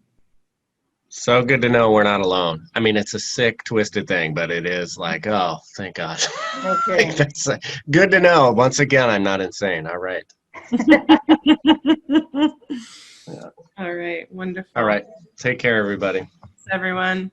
So good to know we're not alone. I mean, it's a sick, twisted thing, but it is like, oh, thank God. No kidding. That's good to know. Once again, I'm not insane. All right. All right, wonderful. All right. Take care, everybody. Thanks, everyone.